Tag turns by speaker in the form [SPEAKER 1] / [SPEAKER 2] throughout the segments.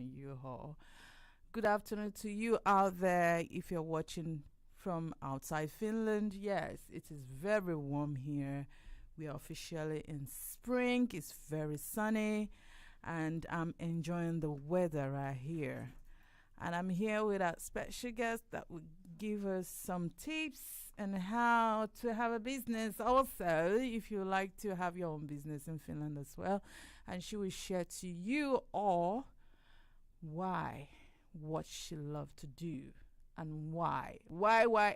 [SPEAKER 1] You all. Good afternoon to you out there. If you're watching from outside Finland, yes, it is very warm here. We are officially in spring. It's very sunny, and I'm enjoying the weather right here. And I'm here with a special guest that will give us some tips on how to have a business. Also, if you like to have your own business in Finland as well, and she will share to you all why, what she loved to do, and why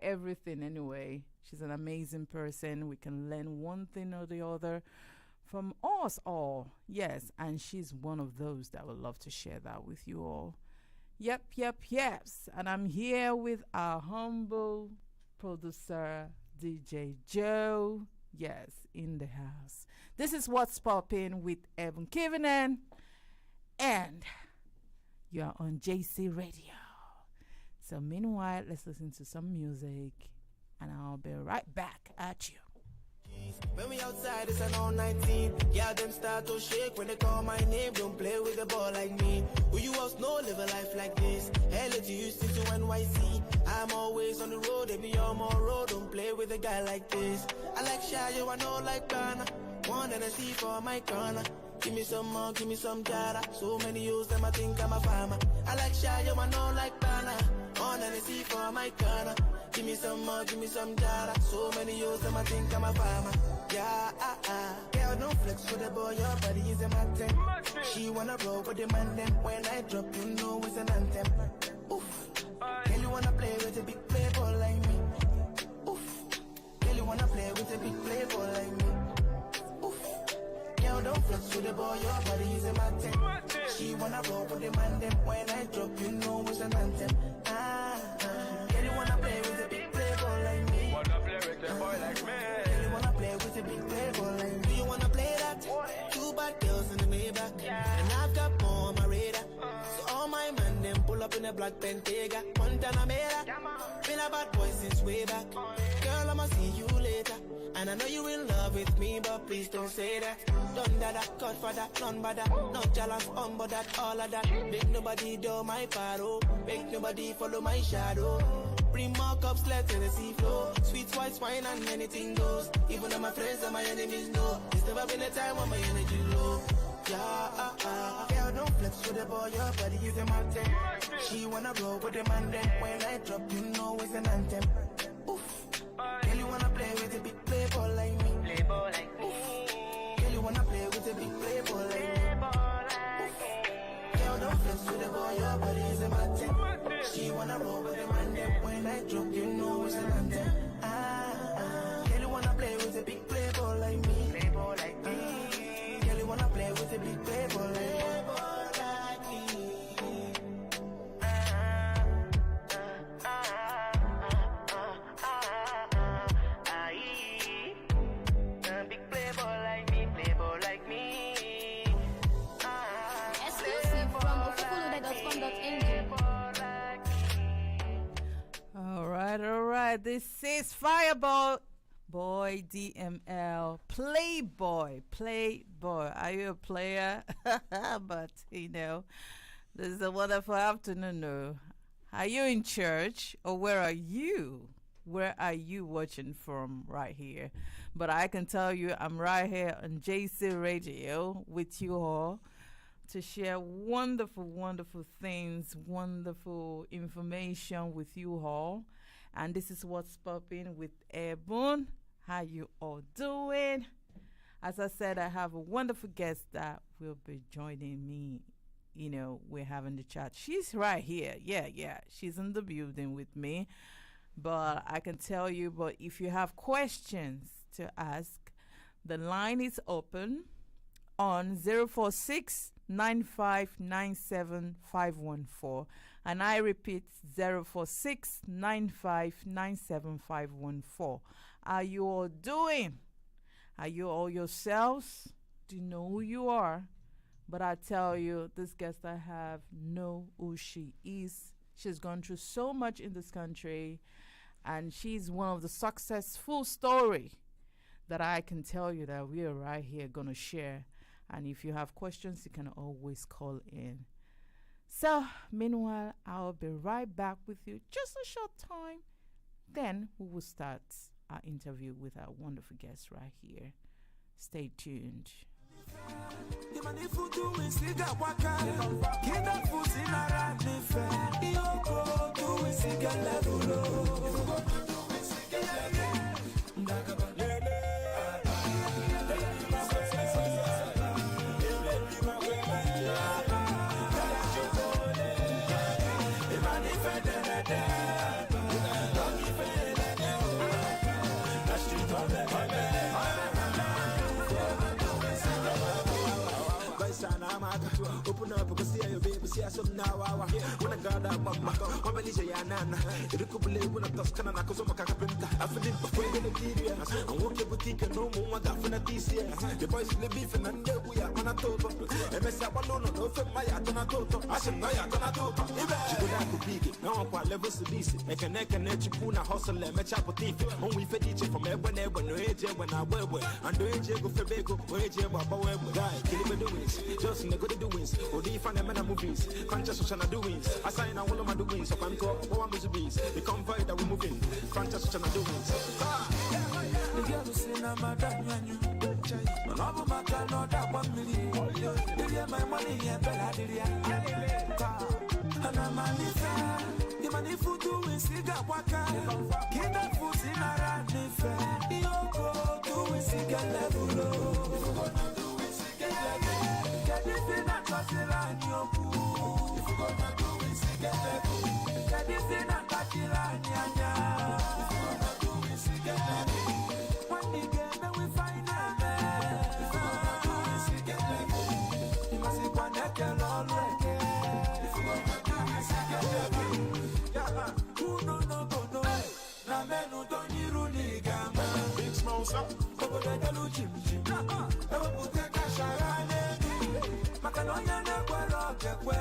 [SPEAKER 1] everything anyway. She's an amazing person. We can learn one thing or the other from us all. Yes, and she's one of those that would love to share that with you all. Yes. And I'm here with our humble producer, DJ Joe. Yes, in the house. This is What's Poppin with Evan Kivinen. And you're on JC Radio. So meanwhile, let's listen to some music, and I'll be right back at you.
[SPEAKER 2] When we outside, it's an all 19. Yeah, them start to shake when they call my name. Don't play with the ball like me. Who you else know live a life like this? LA to Houston to NYC. I'm always on the road, they be on my road. Don't play with a guy like this. I like Shayo, I know like Ghana. One and a C for my corner. Give me some more, give me some jara. So many use them, I think I'm a farmer. I like Shayo, I know like Ghana. One and a C for my corner. Give me some more, give me some jara. So many use them, I think I'm a farmer. Yeah, girl, don't flex with the boy, your body is a mountain. She wanna roll with the man, then when I drop, you know it's an anthem. Oof, girl, you wanna play with a big playboy like me. Oof, girl, you wanna play with a big playboy like me. Oof, girl, don't flex with the boy, your body is a mountain. She wanna roll with the man, then when I drop, you know it's an anthem. Girl, you wanna play with a big playboy like me.
[SPEAKER 3] Wanna play with a boy like me.
[SPEAKER 2] Girl, you wanna play with a big playboy like me. Do you wanna play that? Two bad girls in the Maybach, and I've got more on my radar. So all my men them pull up in a black Bentayga, Montana Mera. Been a bad boy since way back. Girl, I'ma see you later. And I know you in love with me, but please don't say that. Done that, cut for that, none but that. No jealous, but that, all of that. Make nobody do my paro. Make nobody follow my shadow. Bring more cups, let Tennessee flow. Sweet white wine and anything goes. Even though my friends and my enemies know. There's never been a time when my energy low. Yeah, girl, don't flex with the boy, your body is a mountain. She wanna roll with the man, then when I drop, you know it's an anthem. Oof, girl, you wanna play with a big playboy like me.
[SPEAKER 3] Playboy like me.
[SPEAKER 2] Oof, girl, you wanna play with a big playboy like me. Oof, girl, don't flex with the boy, your body is a mountain. She wanna roll with the man, then when I drop, you know it's an anthem. Girl, you wanna play with a big playboy like me.
[SPEAKER 3] Playboy like me.
[SPEAKER 2] Girl, you wanna play with a big playboy like me.
[SPEAKER 3] Big playboy like me, playboy like me.
[SPEAKER 4] Exclusive from officialloaded.com.ng.
[SPEAKER 1] All right. This is Fireball Boy DML Playboy. Are you a player? But this is a wonderful afternoon. No. Are you in church, or where are you? Where are you watching from right here? But I can tell you I'm right here on JC Radio with you all to share wonderful things, wonderful information with you all. And this is What's Poppin with Airborne. How you all doing? As I said, I have a wonderful guest that will be joining me. We're having the chat. She's right here. Yeah. She's in the building with me. But I can tell you, but if you have questions to ask, the line is open on 046 9597 514, and I repeat 046 9597 514. Are you all doing? Are you all yourselves? Do you know who you are? But I tell you, this guest I have know who she is. She's gone through so much in this country, and she's one of the successful story that I can tell you that we are right here going to share. And if you have questions, you can always call in. So, meanwhile, I'll be right back with you just a short time. Then we will start our interview with our wonderful guest right here. Stay tuned.
[SPEAKER 2] Open up, because see your baby, see some now. When I got up, I'm really Yanana. It could believe when I toss Canada, because I'm a carpenter. I feel it before the media. I'm walking boutique and no more. I got for the TCS. The boys in the beef and we are on a total. And I said, no, my Atona. I said, no, Atona. You could big. Now I'm quite levels to this. I can net you puna hustle and match up with thief. Only for each from everywhere when no age when I wear. And do age go for Bego, wage about guy, kill it with the wings. Just in the good doings. Or do you find them in the movies? Conscious social doings. I sign all of my doings. So I'm talking about my bees. They come by that we're moving. Conscious social doings. The girl who's in a madam, and all of my can not that 1 million. Did my money and Bella did and I'm a little. The money for doing cigar waka. Get that food in a run. You go to cigar level. Get this in a Casilan, you cool. If you gonna do it, cigar level. Get this in a Casilan, ya. If you gonna do it, cigar level. When you get there, we find a man. If you gonna do it, cigar level. You must be one that can all wreck. If you gonna do it, cigar level. Yeah, who no go. Na menu don't you runi gama. Big small song. Over the Dalu Jim. Ever put a cash around. Makaloya na kwalo kekwe.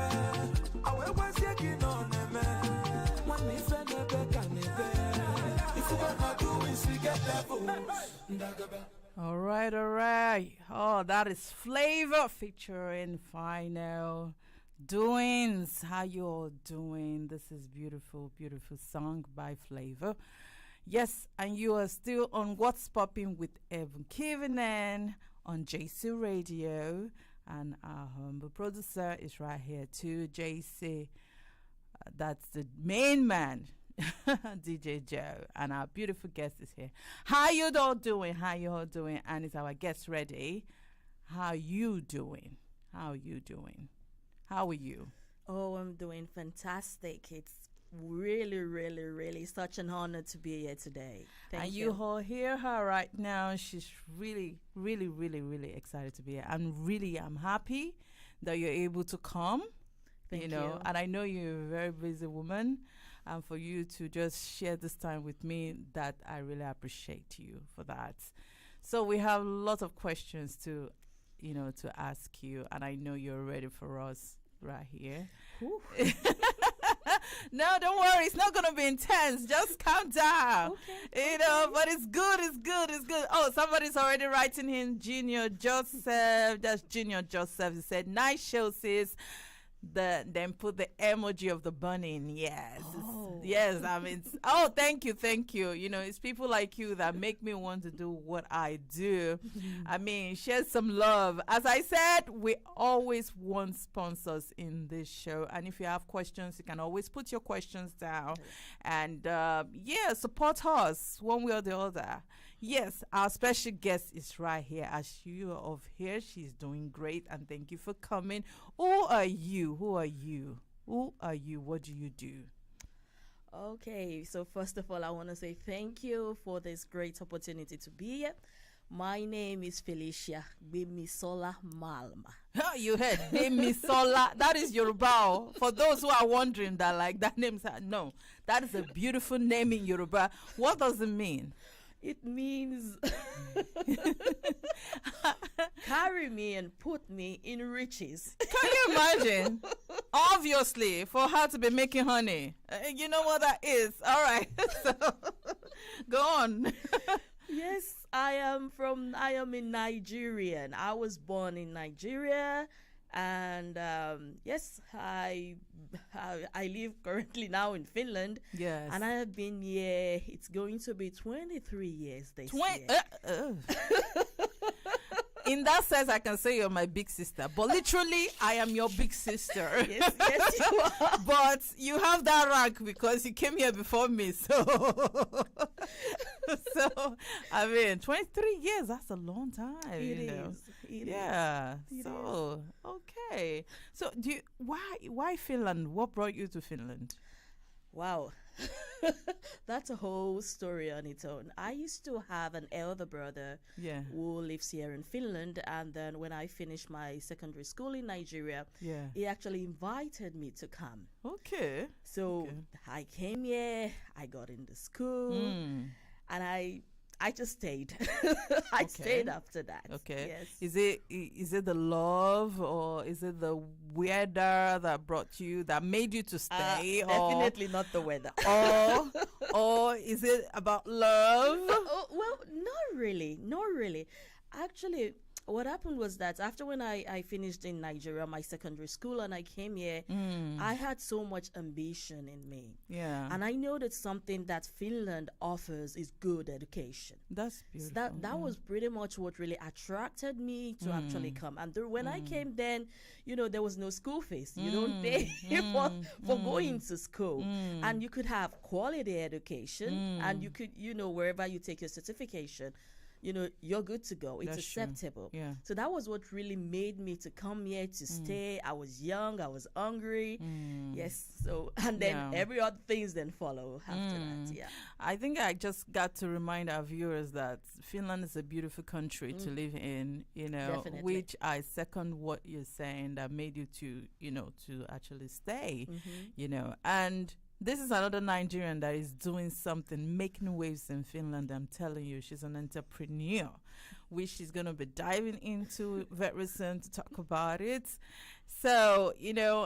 [SPEAKER 2] Awe wasiki no neme. Mwani fene beka nebe. If you gonna do it, we get level.
[SPEAKER 1] All right. Oh, that is Flavor featuring Final Doings. How you all doing? This is beautiful song by Flavor. Yes, and you are still on What's Poppin with Evan Kivinen on JC Radio. And our humble producer is right here too, JC. That's the main man, DJ Joe. And our beautiful guest is here. How you all doing? And is our guest ready? How you doing? How are you?
[SPEAKER 5] Oh, I'm doing fantastic. It's really such an honor to be here today. Thank you.
[SPEAKER 1] And you all hear her right now. She's really excited to be here. I'm happy that you're able to come.
[SPEAKER 5] Thank you.
[SPEAKER 1] And I know you're a very busy woman. And for you to just share this time with me, that I really appreciate you for that. So we have lots of questions to ask you, and I know you're ready for us right here. No, don't worry. It's not going to be intense. Just calm down. Okay. But it's good. Oh, somebody's already writing in. Junior Joseph. That's Junior Joseph. He said, nice show, sis. Then put the emoji of the bunny in. Yes. Yes. I mean, thank you. It's people like you that make me want to do what I do. I mean, share some love. As I said, we always want sponsors in this show. And if you have questions, you can always put your questions down. And support us one way or the other. Yes, our special guest is right here. As you are of here, she's doing great. And thank you for coming. Who are you? What do you do?
[SPEAKER 5] Okay, so first of all, I want to say thank you for this great opportunity to be here. My name is Felicia Bimisola Malma.
[SPEAKER 1] You heard Bimisola. That is Yoruba. For those who are wondering that name's no, that is a beautiful name in Yoruba. What does it mean?
[SPEAKER 5] It means carry me and put me in riches.
[SPEAKER 1] Can you imagine? Obviously, for her to be making honey. You know what that is. All right. So, go on.
[SPEAKER 5] Yes, I am in Nigeria. I was born in Nigeria, And yes, I live currently now in Finland.
[SPEAKER 1] Yes.
[SPEAKER 5] And I have been here. It's going to be 23 years this year.
[SPEAKER 1] In that sense, I can say you're my big sister, but literally, I am your big sister.
[SPEAKER 5] Yes, you are.
[SPEAKER 1] But you have that rank because you came here before me. So, I mean, 23 years, that's a long time.
[SPEAKER 5] It
[SPEAKER 1] you know?
[SPEAKER 5] is. It
[SPEAKER 1] Yeah.
[SPEAKER 5] is.
[SPEAKER 1] So, okay. So, why Finland? What brought you to Finland?
[SPEAKER 5] Wow. That's a whole story on its own. I used to have an elder brother
[SPEAKER 1] Yeah.
[SPEAKER 5] who lives here in Finland, and then when I finished my secondary school in Nigeria,
[SPEAKER 1] Yeah.
[SPEAKER 5] he actually invited me to come.
[SPEAKER 1] Okay.
[SPEAKER 5] So
[SPEAKER 1] Okay.
[SPEAKER 5] I came here, I got into school, and I just stayed. I stayed after that.
[SPEAKER 1] Okay.
[SPEAKER 5] Yes.
[SPEAKER 1] Is it the love, or is it the weather that brought you, that made you to stay,
[SPEAKER 5] Definitely not the weather.
[SPEAKER 1] or is it about love?
[SPEAKER 5] Oh, well, not really. Not really. Actually, what happened was that after when I finished in Nigeria, my secondary school, and I came here, I had so much ambition in me.
[SPEAKER 1] Yeah.
[SPEAKER 5] And I know that something that Finland offers is good education.
[SPEAKER 1] That's
[SPEAKER 5] So
[SPEAKER 1] beautiful.
[SPEAKER 5] that was pretty much what really attracted me to actually come. And when I came, then there was no school fees. You don't pay for going to school, and you could have quality education, and you could wherever you take your certification, you're good to go. It's
[SPEAKER 1] That's true.
[SPEAKER 5] acceptable.
[SPEAKER 1] Yeah.
[SPEAKER 5] So that was what really made me to come here to stay. I was young. I was hungry. Yes. So and then
[SPEAKER 1] Yeah.
[SPEAKER 5] every other things then follow after that. Yeah.
[SPEAKER 1] I think I just got to remind our viewers that Finland is a beautiful country to live in,
[SPEAKER 5] Definitely.
[SPEAKER 1] which I second what you're saying, that made you to actually stay, and this is another Nigerian that is doing something, making waves in Finland. I'm telling you, she's an entrepreneur, which she's going to be diving into very soon to talk about it. So,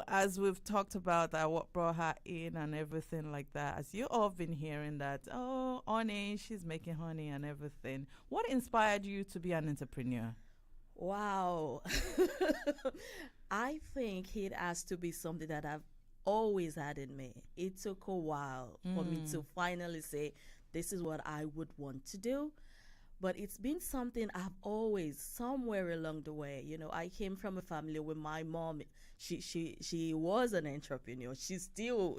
[SPEAKER 1] as we've talked about that, what brought her in and everything like that, as you all have been hearing that, honey, she's making honey and everything. What inspired you to be an entrepreneur?
[SPEAKER 5] Wow. I think it has to be something that I've always had in me. It took a while for me to finally say, this is what I would want to do. But it's been something I've always, somewhere along the way, I came from a family where my mom, she was an entrepreneur. She's still,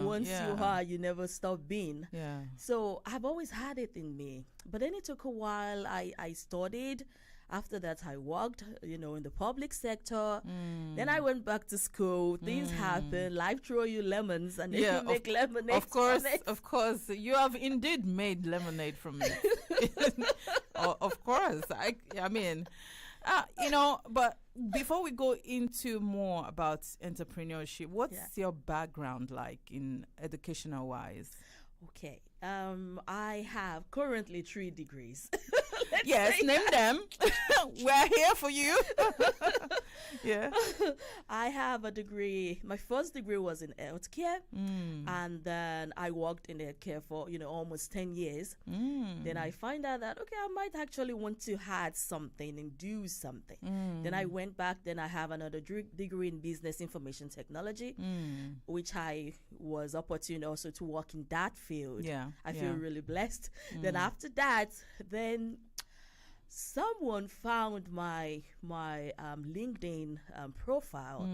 [SPEAKER 5] once you are, you never stop being.
[SPEAKER 1] Yeah.
[SPEAKER 5] So I've always had it in me. But then it took a while. I studied. After that, I worked, in the public sector. Then I went back to school. Things happen. Life throw you lemons, and then you make lemonade.
[SPEAKER 1] Of course, you have indeed made lemonade from it. Of course, I mean, But before we go into more about entrepreneurship, what's your background like in educational wise?
[SPEAKER 5] Okay. I have currently 3 degrees.
[SPEAKER 1] Yes, name them. We're here for you. Yeah.
[SPEAKER 5] I have a degree. My first degree was in healthcare, and then I worked in healthcare for almost 10 years. Then I find out that I might actually want to add something and do something. Then I went back. Then I have another degree in business information technology, which I was opportune also to work in that field.
[SPEAKER 1] Yeah,
[SPEAKER 5] I feel really blessed. Then after that, then someone found my LinkedIn profile.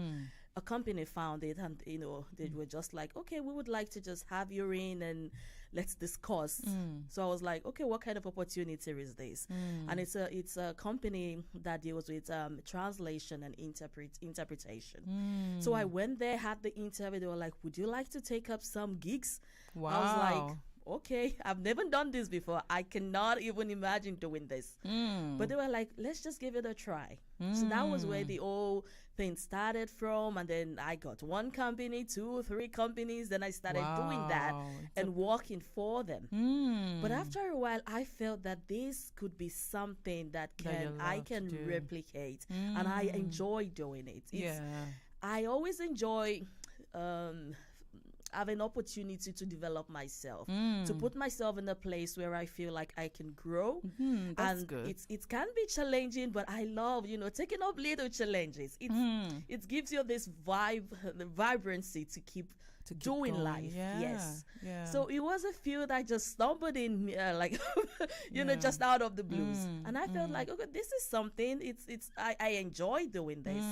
[SPEAKER 5] A company found it, and they were just like, okay, we would like to just have you in and let's discuss. So I was like, okay, what kind of opportunity is this? And it's a company that deals with translation and interpretation. So I went there, had the interview. They were like, would you like to take up some gigs?
[SPEAKER 1] Wow.
[SPEAKER 5] I was like, okay, I've never done this before. I cannot even imagine doing this. But they were like, let's just give it a try. So that was where the whole thing started from. And then I got 1 company, 2, 3 companies. Then I started doing that and working for them. But after a while, I felt that this could be something that I can replicate. And I enjoy doing it. I always enjoy have an opportunity to develop myself, to put myself in a place where I feel like I can grow.
[SPEAKER 1] That's
[SPEAKER 5] And
[SPEAKER 1] good.
[SPEAKER 5] it can be challenging, but I love, taking up little challenges. It gives you this the vibrancy to keep doing
[SPEAKER 1] going.
[SPEAKER 5] life.
[SPEAKER 1] Yeah,
[SPEAKER 5] Yes.
[SPEAKER 1] yeah.
[SPEAKER 5] So it was a field I just stumbled in, like, just out of the blues. And I felt like, okay, this is something. I enjoy doing this.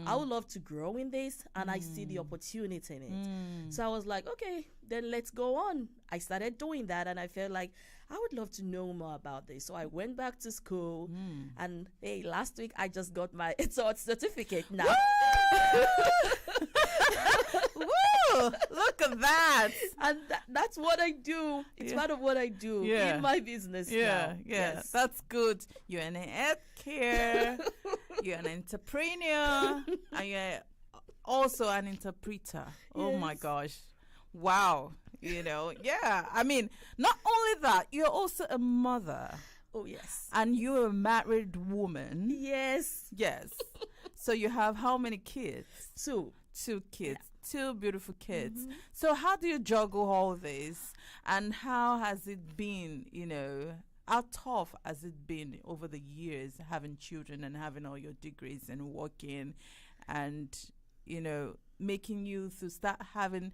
[SPEAKER 5] I would love to grow in this, and I see the opportunity in it. So I was like, okay, then let's go on. I started doing that, and I felt like I would love to know more about this. So I went back to school, and hey, last week I just got my certificate now.
[SPEAKER 1] Woo! Look at that.
[SPEAKER 5] And that's what I do. It's part of what I do in my business now. Yes.
[SPEAKER 1] That's good. You're in healthcare, you're an entrepreneur, and you're also an interpreter. Oh my gosh. Wow. I mean, not only that, you're also a mother.
[SPEAKER 5] Oh, yes.
[SPEAKER 1] And you're a married woman.
[SPEAKER 5] Yes.
[SPEAKER 1] Yes. So you have how many kids?
[SPEAKER 5] Two.
[SPEAKER 1] 2 kids. 2 beautiful kids. So how do you juggle all this? And how has it been, how tough has it been over the years having children and having all your degrees and working and, making you to start having,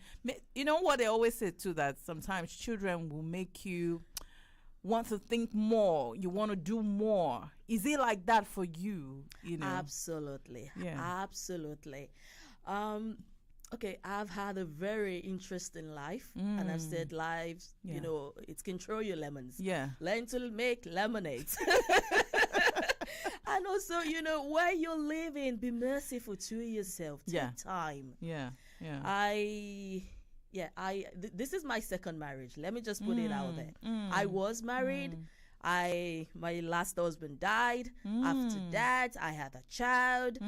[SPEAKER 1] what they always say too, that sometimes children will make you want to think more. You want to do more. Is it like that for you?
[SPEAKER 5] Absolutely.
[SPEAKER 1] Yeah.
[SPEAKER 5] Absolutely. Okay, I've had a very interesting life, and I've said lives, it can throw you lemons.
[SPEAKER 1] Yeah.
[SPEAKER 5] Learn to make lemonade. And also, where you're living, be merciful to yourself. Take time.
[SPEAKER 1] Yeah. Yeah.
[SPEAKER 5] This is my second marriage. Let me just put it out there. I was married. My last husband died. After that, I had a child.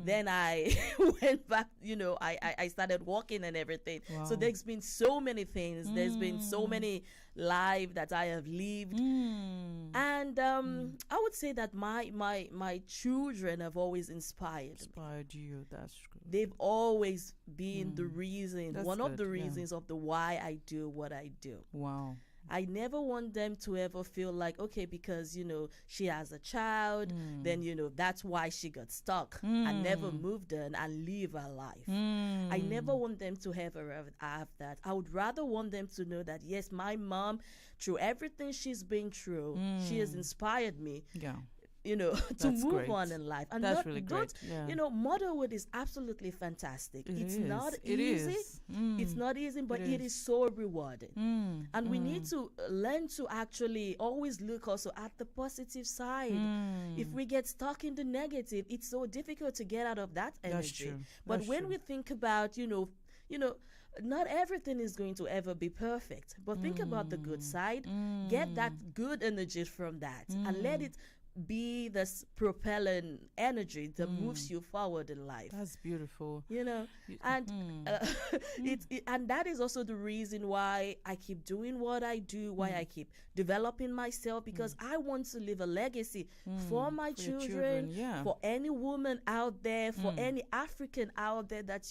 [SPEAKER 5] Then I went back, I started walking and everything.
[SPEAKER 1] Wow.
[SPEAKER 5] So there's been so many things. There's been so many lives that I have lived. And I would say that my children have always inspired
[SPEAKER 1] you. That's good.
[SPEAKER 5] They've always been the reason,
[SPEAKER 1] That's
[SPEAKER 5] one of
[SPEAKER 1] good,
[SPEAKER 5] the
[SPEAKER 1] yeah.
[SPEAKER 5] reasons of the why I do what I do.
[SPEAKER 1] Wow.
[SPEAKER 5] I never want them to ever feel like, okay, because, she has a child, then, that's why she got stuck and never moved on and live her life. I never want them to ever have that. I would rather want them to know that, yes, my mom, through everything she's been through, she has inspired me.
[SPEAKER 1] Yeah.
[SPEAKER 5] To
[SPEAKER 1] That's
[SPEAKER 5] move
[SPEAKER 1] great.
[SPEAKER 5] on in life. And
[SPEAKER 1] That's really great. Yeah.
[SPEAKER 5] Motherhood is absolutely fantastic. It's
[SPEAKER 1] is.
[SPEAKER 5] not
[SPEAKER 1] It
[SPEAKER 5] easy.
[SPEAKER 1] is.
[SPEAKER 5] It's not easy, but it is so rewarding. And we need to learn to actually always look also at the positive side. If we get stuck in the negative, it's so difficult to get out of that energy.
[SPEAKER 1] true.
[SPEAKER 5] But
[SPEAKER 1] That's
[SPEAKER 5] when
[SPEAKER 1] true.
[SPEAKER 5] we think about, not everything is going to ever be perfect. But think about the good side. Get that good energy from that and let it be this propelling energy that moves you forward in life.
[SPEAKER 1] That's beautiful.
[SPEAKER 5] And and that is also the reason why I keep doing what I do, why I keep developing myself, because I want to leave a legacy for my
[SPEAKER 1] For your
[SPEAKER 5] children,
[SPEAKER 1] yeah.
[SPEAKER 5] for any woman out there, for any African out there, that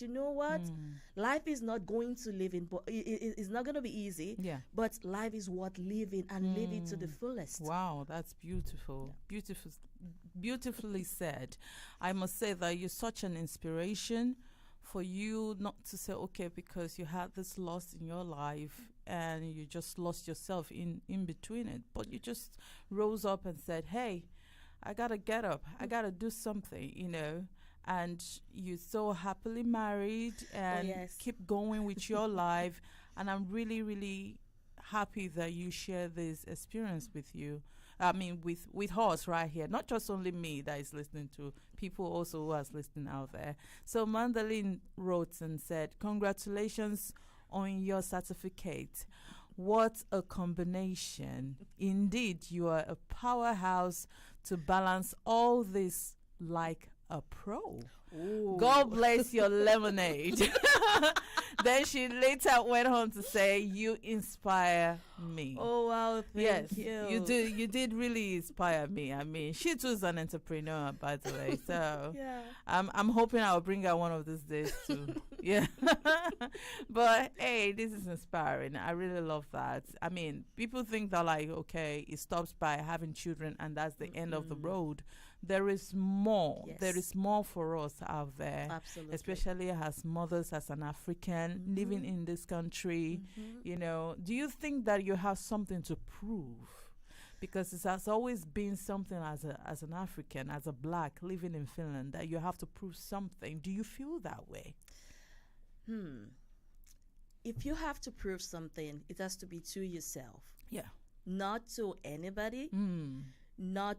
[SPEAKER 5] life is not going to live in, but it's not going to be easy.
[SPEAKER 1] Yeah.
[SPEAKER 5] But life is worth living, and live it to the fullest.
[SPEAKER 1] Wow, that's beautiful. Beautifully said. I must say that you're such an inspiration for you not to say, okay, because you had this loss in your life and you just lost yourself in between it, but you just rose up and said, hey, I gotta get up, I gotta do something, and you're so happily married and keep going with your life. And I'm really, really happy that you share this experience with you. I mean, with us right here, not just only me that is listening to, people also who are listening out there. So Mandalene wrote and said, congratulations on your certificate. What a combination. Indeed, you are a powerhouse to balance all this like a pro.
[SPEAKER 5] Ooh.
[SPEAKER 1] God bless your lemonade. Then she later went on to say, you inspire me.
[SPEAKER 5] Oh wow, thank you.
[SPEAKER 1] You did really inspire me. I mean, she too is an entrepreneur, by the way. So
[SPEAKER 5] Yeah.
[SPEAKER 1] I'm hoping I'll bring her one of these days too. Yeah. But hey, this is inspiring. I really love that. I mean, people think that like, okay, it stops by having children and that's the end of the road. There is more.
[SPEAKER 5] Yes.
[SPEAKER 1] There is more for us out there.
[SPEAKER 5] Absolutely.
[SPEAKER 1] Especially as mothers, as an African living in this country. You know, do you think that you have something to prove? Because it has always been something as an African, as a black living in Finland, that you have to prove something. Do you feel that way?
[SPEAKER 5] If you have to prove something, it has to be to yourself,
[SPEAKER 1] Yeah.
[SPEAKER 5] not to anybody. Not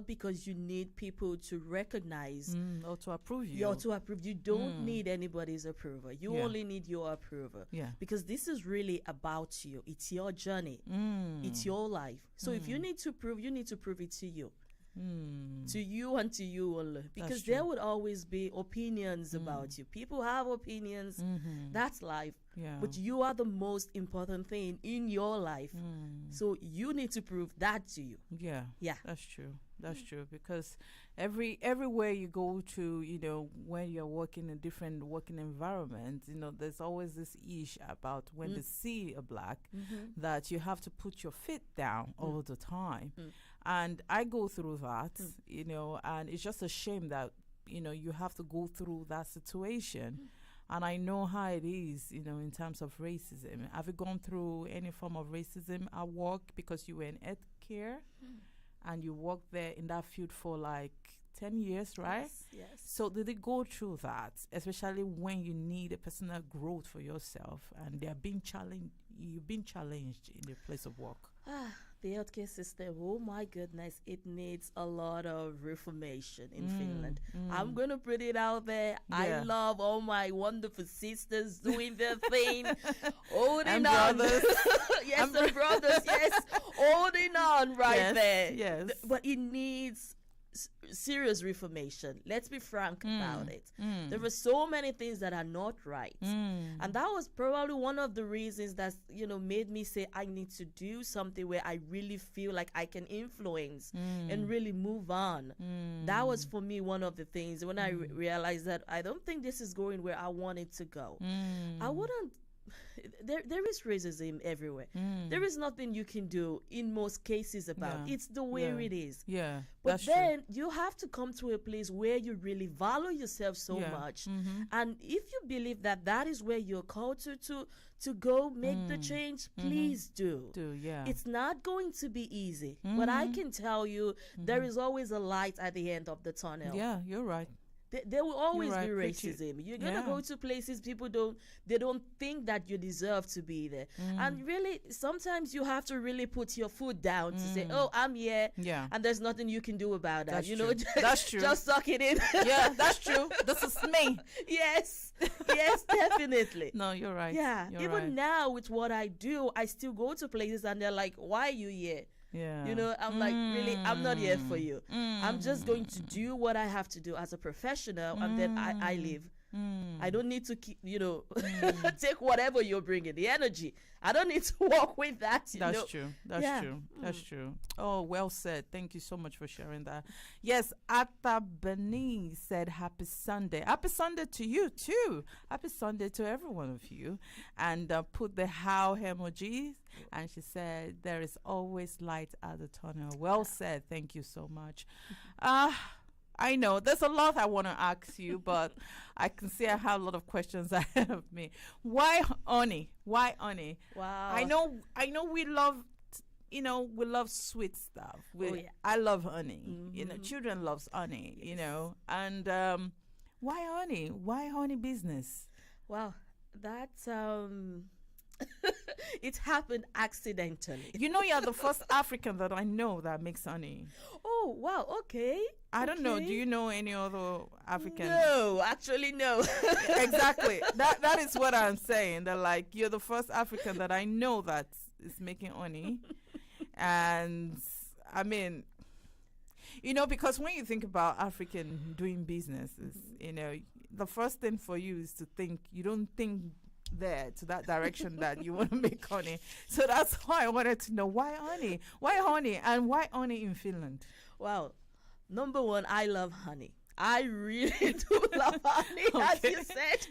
[SPEAKER 5] because you need people to recognize
[SPEAKER 1] Or to approve you.
[SPEAKER 5] or to approve. You don't need anybody's approval. You
[SPEAKER 1] Yeah.
[SPEAKER 5] only need your approval.
[SPEAKER 1] Yeah.
[SPEAKER 5] Because this is really about you. It's your journey. It's your life. So if you need to prove, you need to prove it to you. To you and to you alone. Because there would always be opinions about you. People have opinions. That's life.
[SPEAKER 1] Yeah.
[SPEAKER 5] But you are the most important thing in your life. So you need to prove that to you.
[SPEAKER 1] Yeah.
[SPEAKER 5] Yeah.
[SPEAKER 1] That's true. That's true. Because everywhere you go to, you know, when you're working in different working environments, you know, there's always this issue about when they see a black that you have to put your feet down all the time. And I go through that, you know, and it's just a shame that, you know, you have to go through that situation. And I know how it is, you know, in terms of racism. Have you gone through any form of racism at work because you were in healthcare and you worked there in that field for like 10 years, right?
[SPEAKER 5] Yes.
[SPEAKER 1] So did it go through that, especially when you need a personal growth for yourself and they're being challenged, you've been challenged in the place of work?
[SPEAKER 5] The healthcare system, oh my goodness, it needs a lot of reformation in Finland. I'm going to put it out there. I love all my wonderful sisters doing their thing, holding
[SPEAKER 1] And
[SPEAKER 5] on.
[SPEAKER 1] brothers.
[SPEAKER 5] Yes, and brothers, yes, holding on right there.
[SPEAKER 1] Yes.
[SPEAKER 5] But it needs serious reformation. Let's be frank about it. There were so many things that are not right, and that was probably one of the reasons that, you know, made me say I need to do something where I really feel like I can influence and really move on. That was for me one of the things when I realized that I don't think this is going where I want it to go. I wouldn't. There is racism everywhere. There is nothing you can do in most cases about it. It's the way it is.
[SPEAKER 1] Yeah.
[SPEAKER 5] But then you have to come to a place where you really value yourself so much. And if you believe that that is where you're called to go make the change, please do.
[SPEAKER 1] Yeah.
[SPEAKER 5] It's not going to be easy. But I can tell you there is always a light at the end of the tunnel.
[SPEAKER 1] Yeah, you're right.
[SPEAKER 5] There will always
[SPEAKER 1] right,
[SPEAKER 5] be
[SPEAKER 1] preach it.
[SPEAKER 5] racism. You're gonna go to places people don't think that you deserve to be there. And really, sometimes you have to really put your foot down to say, "Oh, I'm here," and there's nothing you can do about that.
[SPEAKER 1] That's
[SPEAKER 5] you
[SPEAKER 1] true.
[SPEAKER 5] know,
[SPEAKER 1] That's true.
[SPEAKER 5] Just suck it in.
[SPEAKER 1] Yeah, that's true. This is me.
[SPEAKER 5] Yes, definitely.
[SPEAKER 1] No, you're right.
[SPEAKER 5] Yeah,
[SPEAKER 1] You're
[SPEAKER 5] even
[SPEAKER 1] right.
[SPEAKER 5] now with what I do, I still go to places and they're like, "Why are you here?"
[SPEAKER 1] Yeah.
[SPEAKER 5] You know, I'm like, really, I'm not here for you. I'm just going to do what I have to do as a professional, and then I leave. I don't need to keep, you know, take whatever you're bringing, the energy. I don't need to walk with that.
[SPEAKER 1] That's true. That's true. That's true. Oh, well said. Thank you so much for sharing that. Yes, Atta Beni said happy Sunday. Happy Sunday to you too. Happy Sunday to every one of you. And put the how emojis. And she said there is always light at the tunnel. Well said. Thank you so much. I know there's a lot I want to ask you, but I can see I have a lot of questions ahead of me. Why honey? Why honey?
[SPEAKER 5] Wow.
[SPEAKER 1] I know we love, you know, we love sweet stuff. I love honey. You know, children loves honey, you know. And why honey? Why honey business?
[SPEAKER 5] Wow. That's it happened accidentally.
[SPEAKER 1] You know, you're the first African that I know that makes honey.
[SPEAKER 5] Oh, wow. Okay.
[SPEAKER 1] I don't know. Do you know any other African?
[SPEAKER 5] No, actually, no.
[SPEAKER 1] Exactly. That is what I'm saying. That like you're the first African that I know that is making honey, and I mean, Because when you think about African doing businesses, the first thing for you is to think. You don't think there to that direction that you want to make honey. So that's why I wanted to know, why honey? Why honey? And why honey in Finland?
[SPEAKER 5] Well, number one, I love honey. I really do love honey, as you said.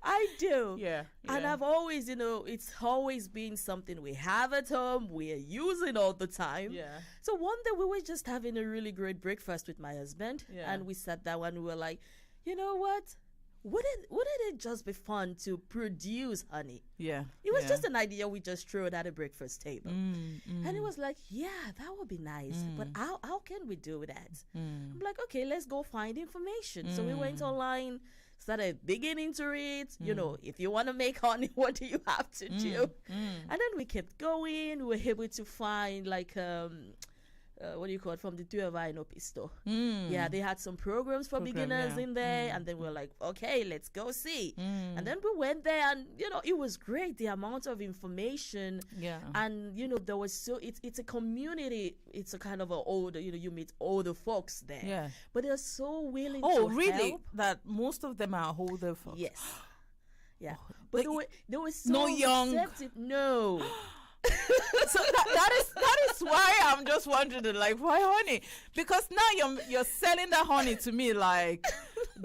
[SPEAKER 5] I do.
[SPEAKER 1] Yeah.
[SPEAKER 5] And I've always, it's always been something we have at home, we're using all the time.
[SPEAKER 1] Yeah.
[SPEAKER 5] So one day we were just having a really great breakfast with my husband.
[SPEAKER 1] Yeah.
[SPEAKER 5] And we sat down and we were like, you know what? Wouldn't it just be fun to produce honey?
[SPEAKER 1] Yeah.
[SPEAKER 5] It was just an idea we just threw at a breakfast table. And it was like, yeah, that would be nice. But how can we do that? I'm like, okay, let's go find information. So we went online, started digging into it. If you want to make honey, what do you have to do? And then we kept going. We were able to find like what do you call it, from the Tuavaino Pisto. Yeah, they had some programs for beginners in there, and then we're like, okay, let's go see. And then we went there, and it was great, the amount of information.
[SPEAKER 1] Yeah.
[SPEAKER 5] And there was it's a community. It's a kind of a older, you meet older folks there.
[SPEAKER 1] Yeah.
[SPEAKER 5] But they're so willing
[SPEAKER 1] Oh,
[SPEAKER 5] to
[SPEAKER 1] really?
[SPEAKER 5] help.
[SPEAKER 1] That most of them are older folks.
[SPEAKER 5] Yes. Yeah. But they were so
[SPEAKER 1] no young.
[SPEAKER 5] receptive. No.
[SPEAKER 1] So that is why I'm just wondering, like, why honey? Because now you're selling that honey to me, like,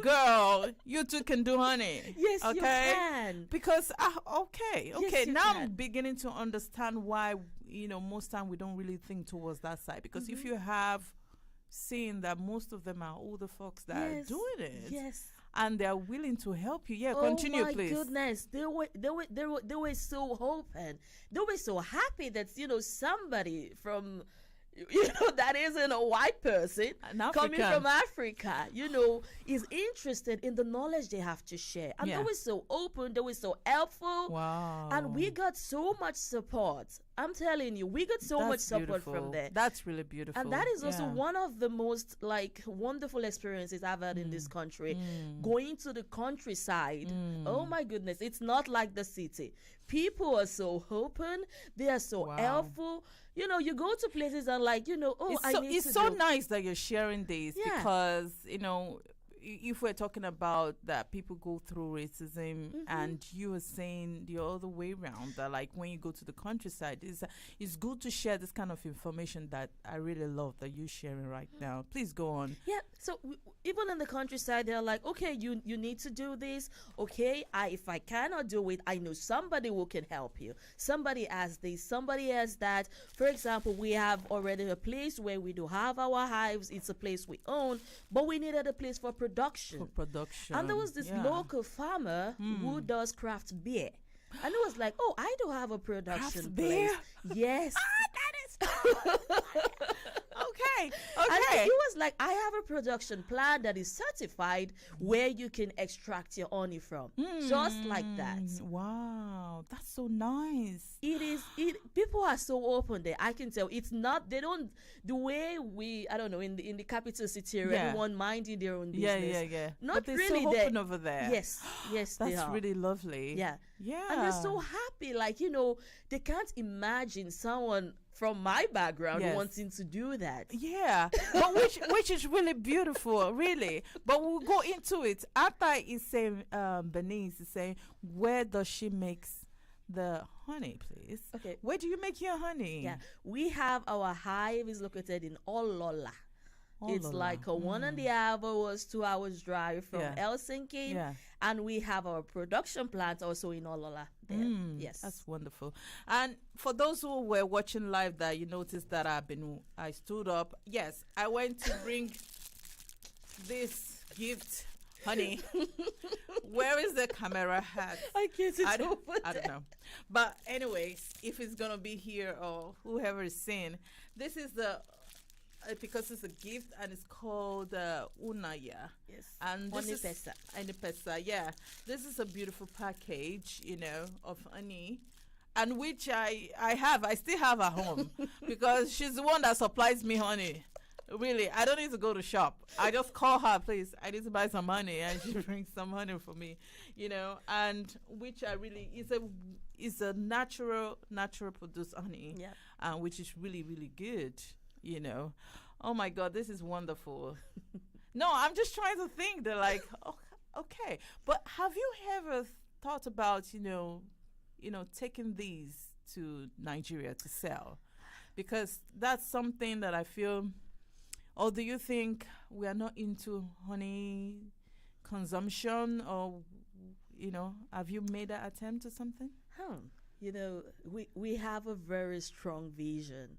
[SPEAKER 1] girl, you too can do honey.
[SPEAKER 5] Yes,
[SPEAKER 1] okay?
[SPEAKER 5] you can.
[SPEAKER 1] Because okay,
[SPEAKER 5] Yes, you
[SPEAKER 1] now
[SPEAKER 5] can.
[SPEAKER 1] I'm beginning to understand why most time we don't really think towards that side. Because if you have seen that most of them are older folks that are doing it.
[SPEAKER 5] Yes.
[SPEAKER 1] And they're willing to help you. Yeah,
[SPEAKER 5] Oh
[SPEAKER 1] continue,
[SPEAKER 5] my
[SPEAKER 1] please.
[SPEAKER 5] goodness, they were so open. They were so happy that somebody from that isn't a white person coming from Africa, is interested in the knowledge they have to share. And they were so open, they were so helpful.
[SPEAKER 1] Wow.
[SPEAKER 5] And we got so much support. I'm telling you, we got so much support from there.
[SPEAKER 1] That's really beautiful.
[SPEAKER 5] And that is also one of the most wonderful experiences I've had in this country. Going to the countryside. Oh my goodness, it's not like the city. People are so open, they are so helpful. You go to places and
[SPEAKER 1] it's so nice that you're sharing this because if we're talking about that people go through racism and you were saying the other way around, that like when you go to the countryside, it's good to share this kind of information that I really love that you're sharing right now. Please go on.
[SPEAKER 5] Yeah, so even in the countryside, they're like, okay, you need to do this. Okay, if I cannot do it, I know somebody who can help you. Somebody has this, somebody has that. For example, we have already a place where we do have our hives. It's a place we own, but we needed a place for production. And there was this local farmer who does craft beer. And it was like, oh, I do have a production
[SPEAKER 1] Craft
[SPEAKER 5] place.
[SPEAKER 1] beer?
[SPEAKER 5] Yes.
[SPEAKER 1] That is okay.
[SPEAKER 5] And he was like, I have a production plan that is certified where you can extract your honey from. Just like that.
[SPEAKER 1] Wow, that's so nice.
[SPEAKER 5] People are so open there. I can tell. It's not, they don't, the way I don't know, in the capital city, everyone minding their own business.
[SPEAKER 1] Yeah.
[SPEAKER 5] Not
[SPEAKER 1] but they're
[SPEAKER 5] really
[SPEAKER 1] so
[SPEAKER 5] there.
[SPEAKER 1] open over there.
[SPEAKER 5] Yes, they
[SPEAKER 1] that's
[SPEAKER 5] are.
[SPEAKER 1] really lovely.
[SPEAKER 5] Yeah.
[SPEAKER 1] Yeah.
[SPEAKER 5] And they're so happy. Like, they can't imagine someone from my background wanting to do that.
[SPEAKER 1] Yeah. But which is really beautiful, really. But we'll go into it. After is saying, Bernice is saying, where does she make the honey, please?
[SPEAKER 5] Okay.
[SPEAKER 1] Where do you make your honey?
[SPEAKER 5] Yeah. We have our hive is located in Olola. It's like a 1.5 hours, 2 hours drive from Helsinki. Yeah. And we have our production plant also in Olola there. Yes.
[SPEAKER 1] That's wonderful. And for those who were watching live that you noticed that I stood up. Yes, I went to bring this gift, honey. Where is the camera hat?
[SPEAKER 5] I can't
[SPEAKER 1] I don't know. But anyways, if it's going to be here or whoever is seeing, this is because it's a gift and it's called Unaya.
[SPEAKER 5] Yes.
[SPEAKER 1] And this is
[SPEAKER 5] Onipesa.
[SPEAKER 1] Onipesa, yeah. This is a beautiful package, of honey. And which I still have at home because she's the one that supplies me honey. Really, I don't need to go to shop. I just call her, please, I need to buy some honey, and she brings some honey for me, and which I really is a natural produced honey, which is really, really good. Oh my God, this is wonderful. No, I'm just trying to think. They're like, oh, okay. But have you ever thought about, taking these to Nigeria to sell? Because that's something that I feel. Or do you think we are not into honey consumption, or have you made an attempt or something?
[SPEAKER 5] We have a very strong vision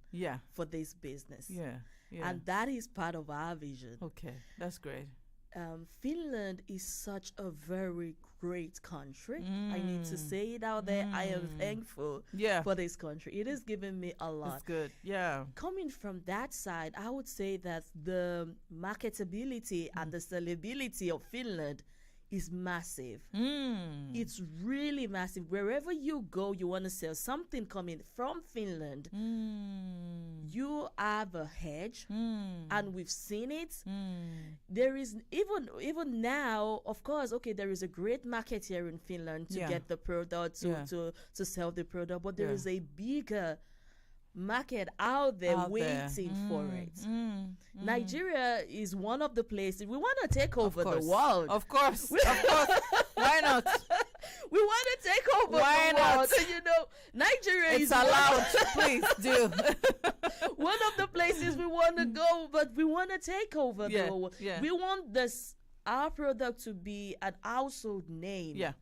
[SPEAKER 5] for this business.
[SPEAKER 1] Yeah.
[SPEAKER 5] And that is part of our vision.
[SPEAKER 1] Okay, that's great.
[SPEAKER 5] Finland is such a very great country. I need to say it out there. I am thankful for this country. It has given me a lot.
[SPEAKER 1] That's good. Yeah.
[SPEAKER 5] Coming from that side, I would say that the marketability and the sellability of Finland is massive. It's really massive. Wherever you go, you want to sell something coming from Finland. You have a hedge, and we've seen it. There is even now, of course, okay, there is a great market here in Finland to get the product to sell the product, but there is a bigger market out there waiting for it. Nigeria is one of the places we want to take over the world.
[SPEAKER 1] Of course. Why not?
[SPEAKER 5] We want to take over
[SPEAKER 1] Why
[SPEAKER 5] the
[SPEAKER 1] not?
[SPEAKER 5] world. Nigeria
[SPEAKER 1] It's
[SPEAKER 5] is
[SPEAKER 1] allowed. Please do.
[SPEAKER 5] one of the places we want to go, but we want to take over the world.
[SPEAKER 1] Yeah.
[SPEAKER 5] We want our product to be an household name.
[SPEAKER 1] Yeah.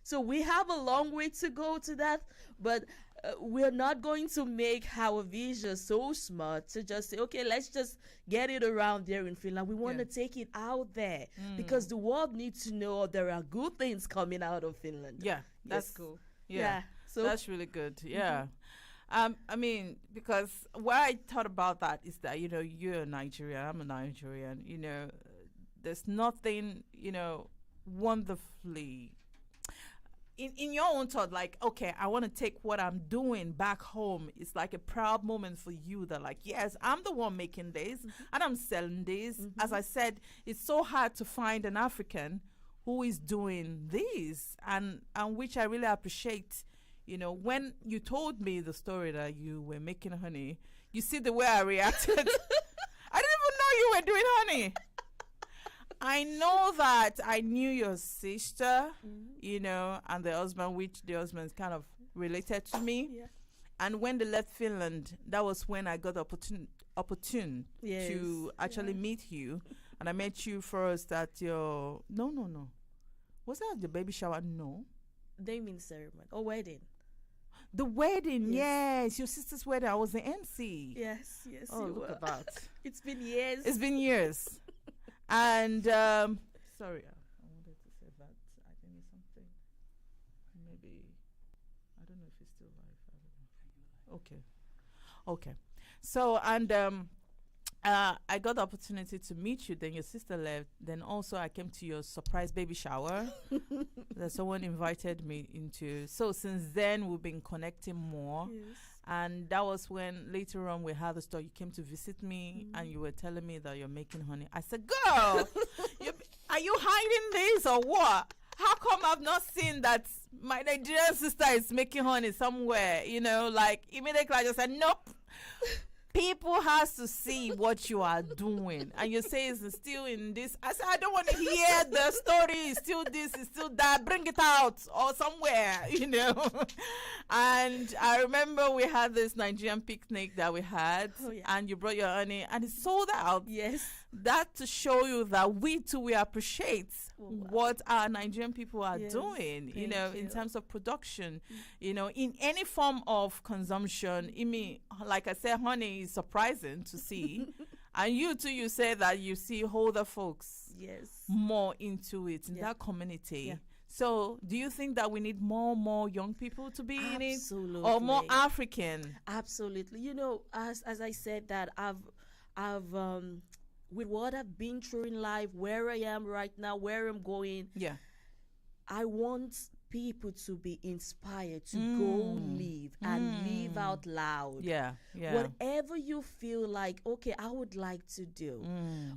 [SPEAKER 5] So we have a long way to go to that, but we're not going to make our vision so smart to just say, okay, let's just get it around there in Finland. We want to take it out there because the world needs to know there are good things coming out of Finland.
[SPEAKER 1] Yeah, that's cool. Yeah.
[SPEAKER 5] So
[SPEAKER 1] that's really good. Yeah. I mean, because what I thought about that is that, you're a Nigerian, I'm a Nigerian, there's nothing, wonderfully in your own thought, like, okay, I want to take what I'm doing back home. It's like a proud moment for you that, like, yes, I'm the one making this and I'm selling this. As I said, it's so hard to find an African who is doing this, and which I really appreciate. When you told me the story that you were making honey, you see the way I reacted. I didn't even know you were doing honey. I know that I knew your sister, and the husband, which the husband is kind of related to me. Yeah. And when they left Finland, that was when I got opportune to actually meet you. And I met you first at your... No. Was that the baby shower? No.
[SPEAKER 5] Naming ceremony or wedding.
[SPEAKER 1] The wedding, yes. Your sister's wedding. I was the MC.
[SPEAKER 5] Yes.
[SPEAKER 1] Oh, look at that.
[SPEAKER 5] It's been years.
[SPEAKER 1] It's been years. And sorry, I wanted to say that I think it's something. Maybe I don't know if it's still live. Okay. So and I got the opportunity to meet you. Then your sister left. Then also I came to your surprise baby shower that someone invited me into. So since then we've been connecting more. Yes. And that was when later on we had the store. You came to visit me and you were telling me that you're making honey. I said, girl, are you hiding this or what? How come I've not seen that my Nigerian sister is making honey somewhere? Like immediately I just said, nope. People has to see what you are doing. And you say it's still in this. I said, I don't want to hear the story. It's still this, it's still that. Bring it out or somewhere, And I remember we had this Nigerian picnic that we had. Oh, yeah. And you brought your honey and it sold out.
[SPEAKER 5] Yes.
[SPEAKER 1] That to show you that we appreciate what our Nigerian people are doing, in terms of production, in any form of consumption. Like I said, honey is surprising to see. And you too, you say that you see older folks more into it in that community. Yeah. So do you think that we need more young people to be in it? Or more African?
[SPEAKER 5] Absolutely. As I said that I've with what I've been through in life, where I am right now, where I'm going, I want people to be inspired to go live and live out loud.
[SPEAKER 1] Yeah, yeah.
[SPEAKER 5] Whatever you feel like, okay, I would like to do.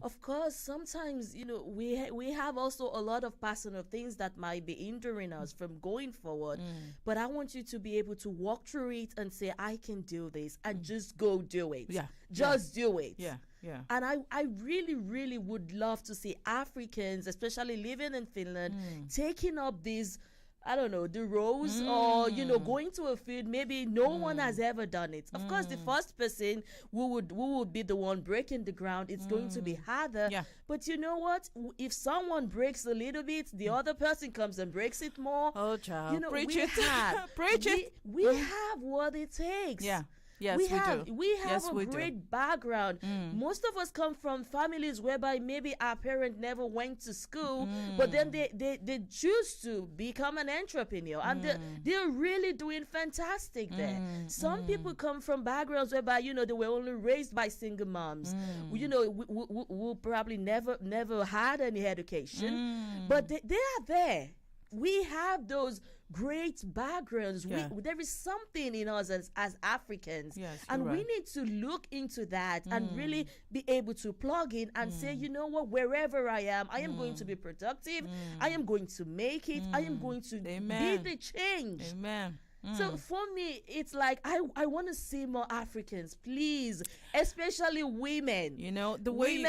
[SPEAKER 5] Of course, sometimes, we have also a lot of personal things that might be hindering us from going forward. But I want you to be able to walk through it and say, I can do this, and just go do it.
[SPEAKER 1] Yeah.
[SPEAKER 5] Just do it.
[SPEAKER 1] Yeah. Yeah.
[SPEAKER 5] And I really, really would love to see Africans, especially living in Finland, taking up these, I don't know, the roles or, going to a field. Maybe no one has ever done it. Of course, the first person who would be the one breaking the ground, it's going to be harder.
[SPEAKER 1] Yeah.
[SPEAKER 5] But you know what? If someone breaks a little bit, the other person comes and breaks it more.
[SPEAKER 1] Oh, child. Preach
[SPEAKER 5] we
[SPEAKER 1] it.
[SPEAKER 5] have,
[SPEAKER 1] Preach it.
[SPEAKER 5] We have what it takes.
[SPEAKER 1] Yeah. Yes,
[SPEAKER 5] we have
[SPEAKER 1] yes,
[SPEAKER 5] a great background. Most of us come from families whereby maybe our parent never went to school, but then they choose to become an entrepreneur, and they're really doing fantastic there. Some people come from backgrounds whereby they were only raised by single moms, who probably never had any education, but they are there. We have those great backgrounds.
[SPEAKER 1] Yeah.
[SPEAKER 5] There is something in us as Africans,
[SPEAKER 1] yes,
[SPEAKER 5] and
[SPEAKER 1] right.
[SPEAKER 5] we need to look into that and really be able to plug in and say, you know what, wherever I am going to be productive. I am going to make it. I am going to be the change.
[SPEAKER 1] Amen.
[SPEAKER 5] So for me, it's like I want to see more Africans, please, especially women.
[SPEAKER 1] The way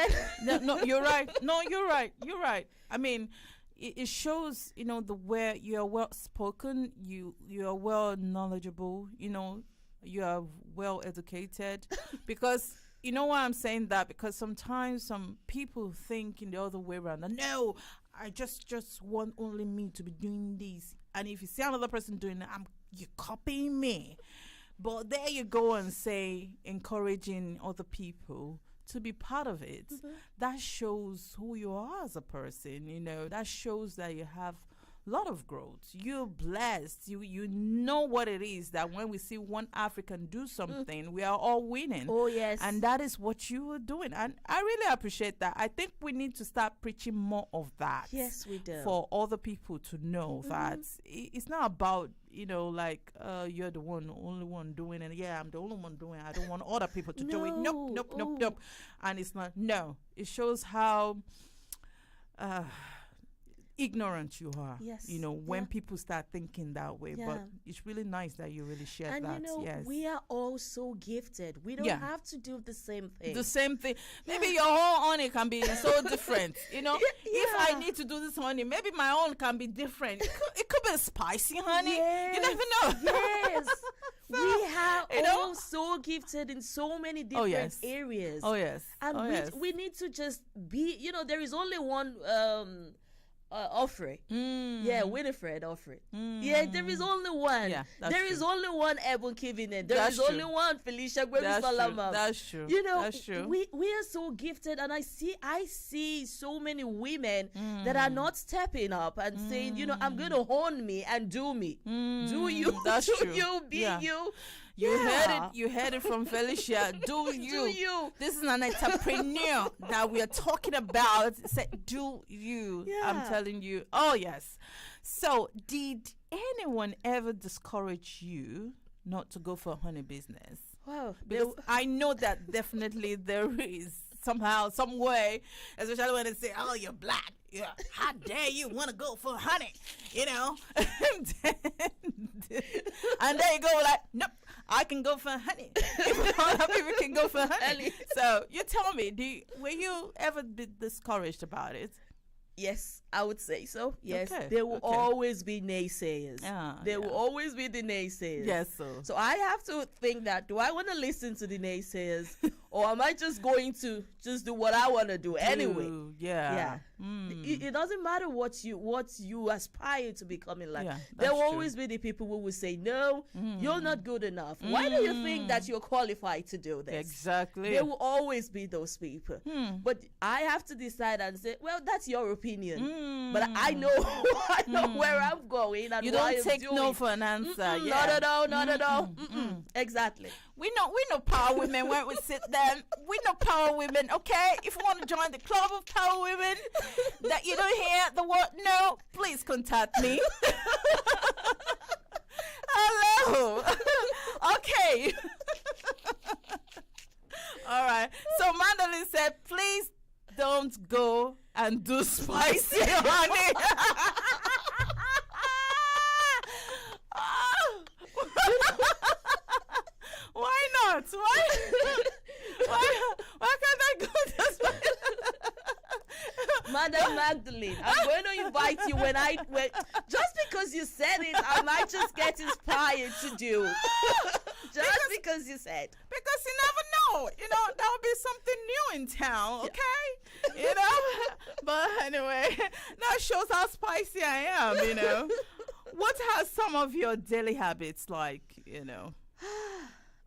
[SPEAKER 1] no, you're right. No, you're right. You're right. I mean, it shows, the way you're well spoken, you are well knowledgeable, you are well educated. Because you know why I'm saying that? Because sometimes some people think in the other way around. No, I just want only me to be doing this. And if you see another person doing it, you're copying me. But there you go and say, encouraging other people to be part of it. That shows who you are as a person. That shows that you have a lot of growth. You're blessed. You know what it is, that when we see one African do something, we are all winning.
[SPEAKER 5] Oh, yes.
[SPEAKER 1] And that is what you are doing. And I really appreciate that. I think we need to start preaching more of that.
[SPEAKER 5] Yes, we do.
[SPEAKER 1] For other people to know that it's not about, you're the only one doing it. Yeah, I'm the only one doing it. I don't want other people to do it. Nope. And it's not. No. It shows how ignorant you are.
[SPEAKER 5] Yes.
[SPEAKER 1] When people start thinking that way. But it's really nice that you really share that. Yes.
[SPEAKER 5] We are all so gifted. We don't have to do the same thing.
[SPEAKER 1] The same thing. Maybe your whole honey can be so different. If I need to do this honey, maybe my own can be different. It could be spicy honey.
[SPEAKER 5] Yes.
[SPEAKER 1] You never know.
[SPEAKER 5] Yes. We have all so gifted in so many different areas.
[SPEAKER 1] Oh, yes.
[SPEAKER 5] And we need to just be, there is only one Offrey. Winifred Offrey. Yeah, there is only one.
[SPEAKER 1] Yeah,
[SPEAKER 5] there is only one Ebon Kivinen. There is only one Felicia Gwemi.
[SPEAKER 1] That's true. That's true.
[SPEAKER 5] We are so gifted, and I see so many women that are not stepping up and saying, I'm going to hone me and do me. Do you?
[SPEAKER 1] That's
[SPEAKER 5] do
[SPEAKER 1] true.
[SPEAKER 5] You be you?
[SPEAKER 1] You heard it from Felicia. Do you? This is an entrepreneur that we are talking about. Say, do you?
[SPEAKER 5] Yeah.
[SPEAKER 1] I'm telling you. Oh, yes. So, did anyone ever discourage you not to go for a honey business?
[SPEAKER 5] Wow.
[SPEAKER 1] Because I know that definitely there is somehow, some way, especially when they say, "Oh, you're black. Yeah, how dare you want to go for honey?" And there you go, like, nope, I can go for honey. Other people can go for honey. So you tell me, were you ever discouraged about it?
[SPEAKER 5] Yes, I would say so. Yes,
[SPEAKER 1] Okay,
[SPEAKER 5] there will always be naysayers. There will always be the naysayers.
[SPEAKER 1] Yes,
[SPEAKER 5] so I have to think that, do I want to listen to the naysayers, or am I just going to just do what I want to do anyway?
[SPEAKER 1] Yeah.
[SPEAKER 5] It doesn't matter what you aspire to becoming like.
[SPEAKER 1] Yeah,
[SPEAKER 5] there will
[SPEAKER 1] that's
[SPEAKER 5] always be the people who will say, no, you're not good enough. Why do you think that you're qualified to do this?
[SPEAKER 1] Exactly.
[SPEAKER 5] There will always be those people. But I have to decide and say, well, that's your opinion. But I know where I'm going and
[SPEAKER 1] you
[SPEAKER 5] what
[SPEAKER 1] don't
[SPEAKER 5] I'm
[SPEAKER 1] take
[SPEAKER 5] doing.
[SPEAKER 1] no for an answer.
[SPEAKER 5] Not at all. Exactly.
[SPEAKER 1] We know power women when we sit there women. We know power women, okay? If you want to join the club of power women that you don't hear the word no, please contact me. Hello. Okay. All right. So Mandolin said, please don't go and do spicy, honey. Why not? Why can't I go to spicy?
[SPEAKER 5] Madam Magdalene, I'm going to invite you when just because you said it, I might just get inspired to do. Because you said.
[SPEAKER 1] Because you never know. That would be something new in town, okay? But anyway, that shows how spicy I am, What are some of your daily habits like,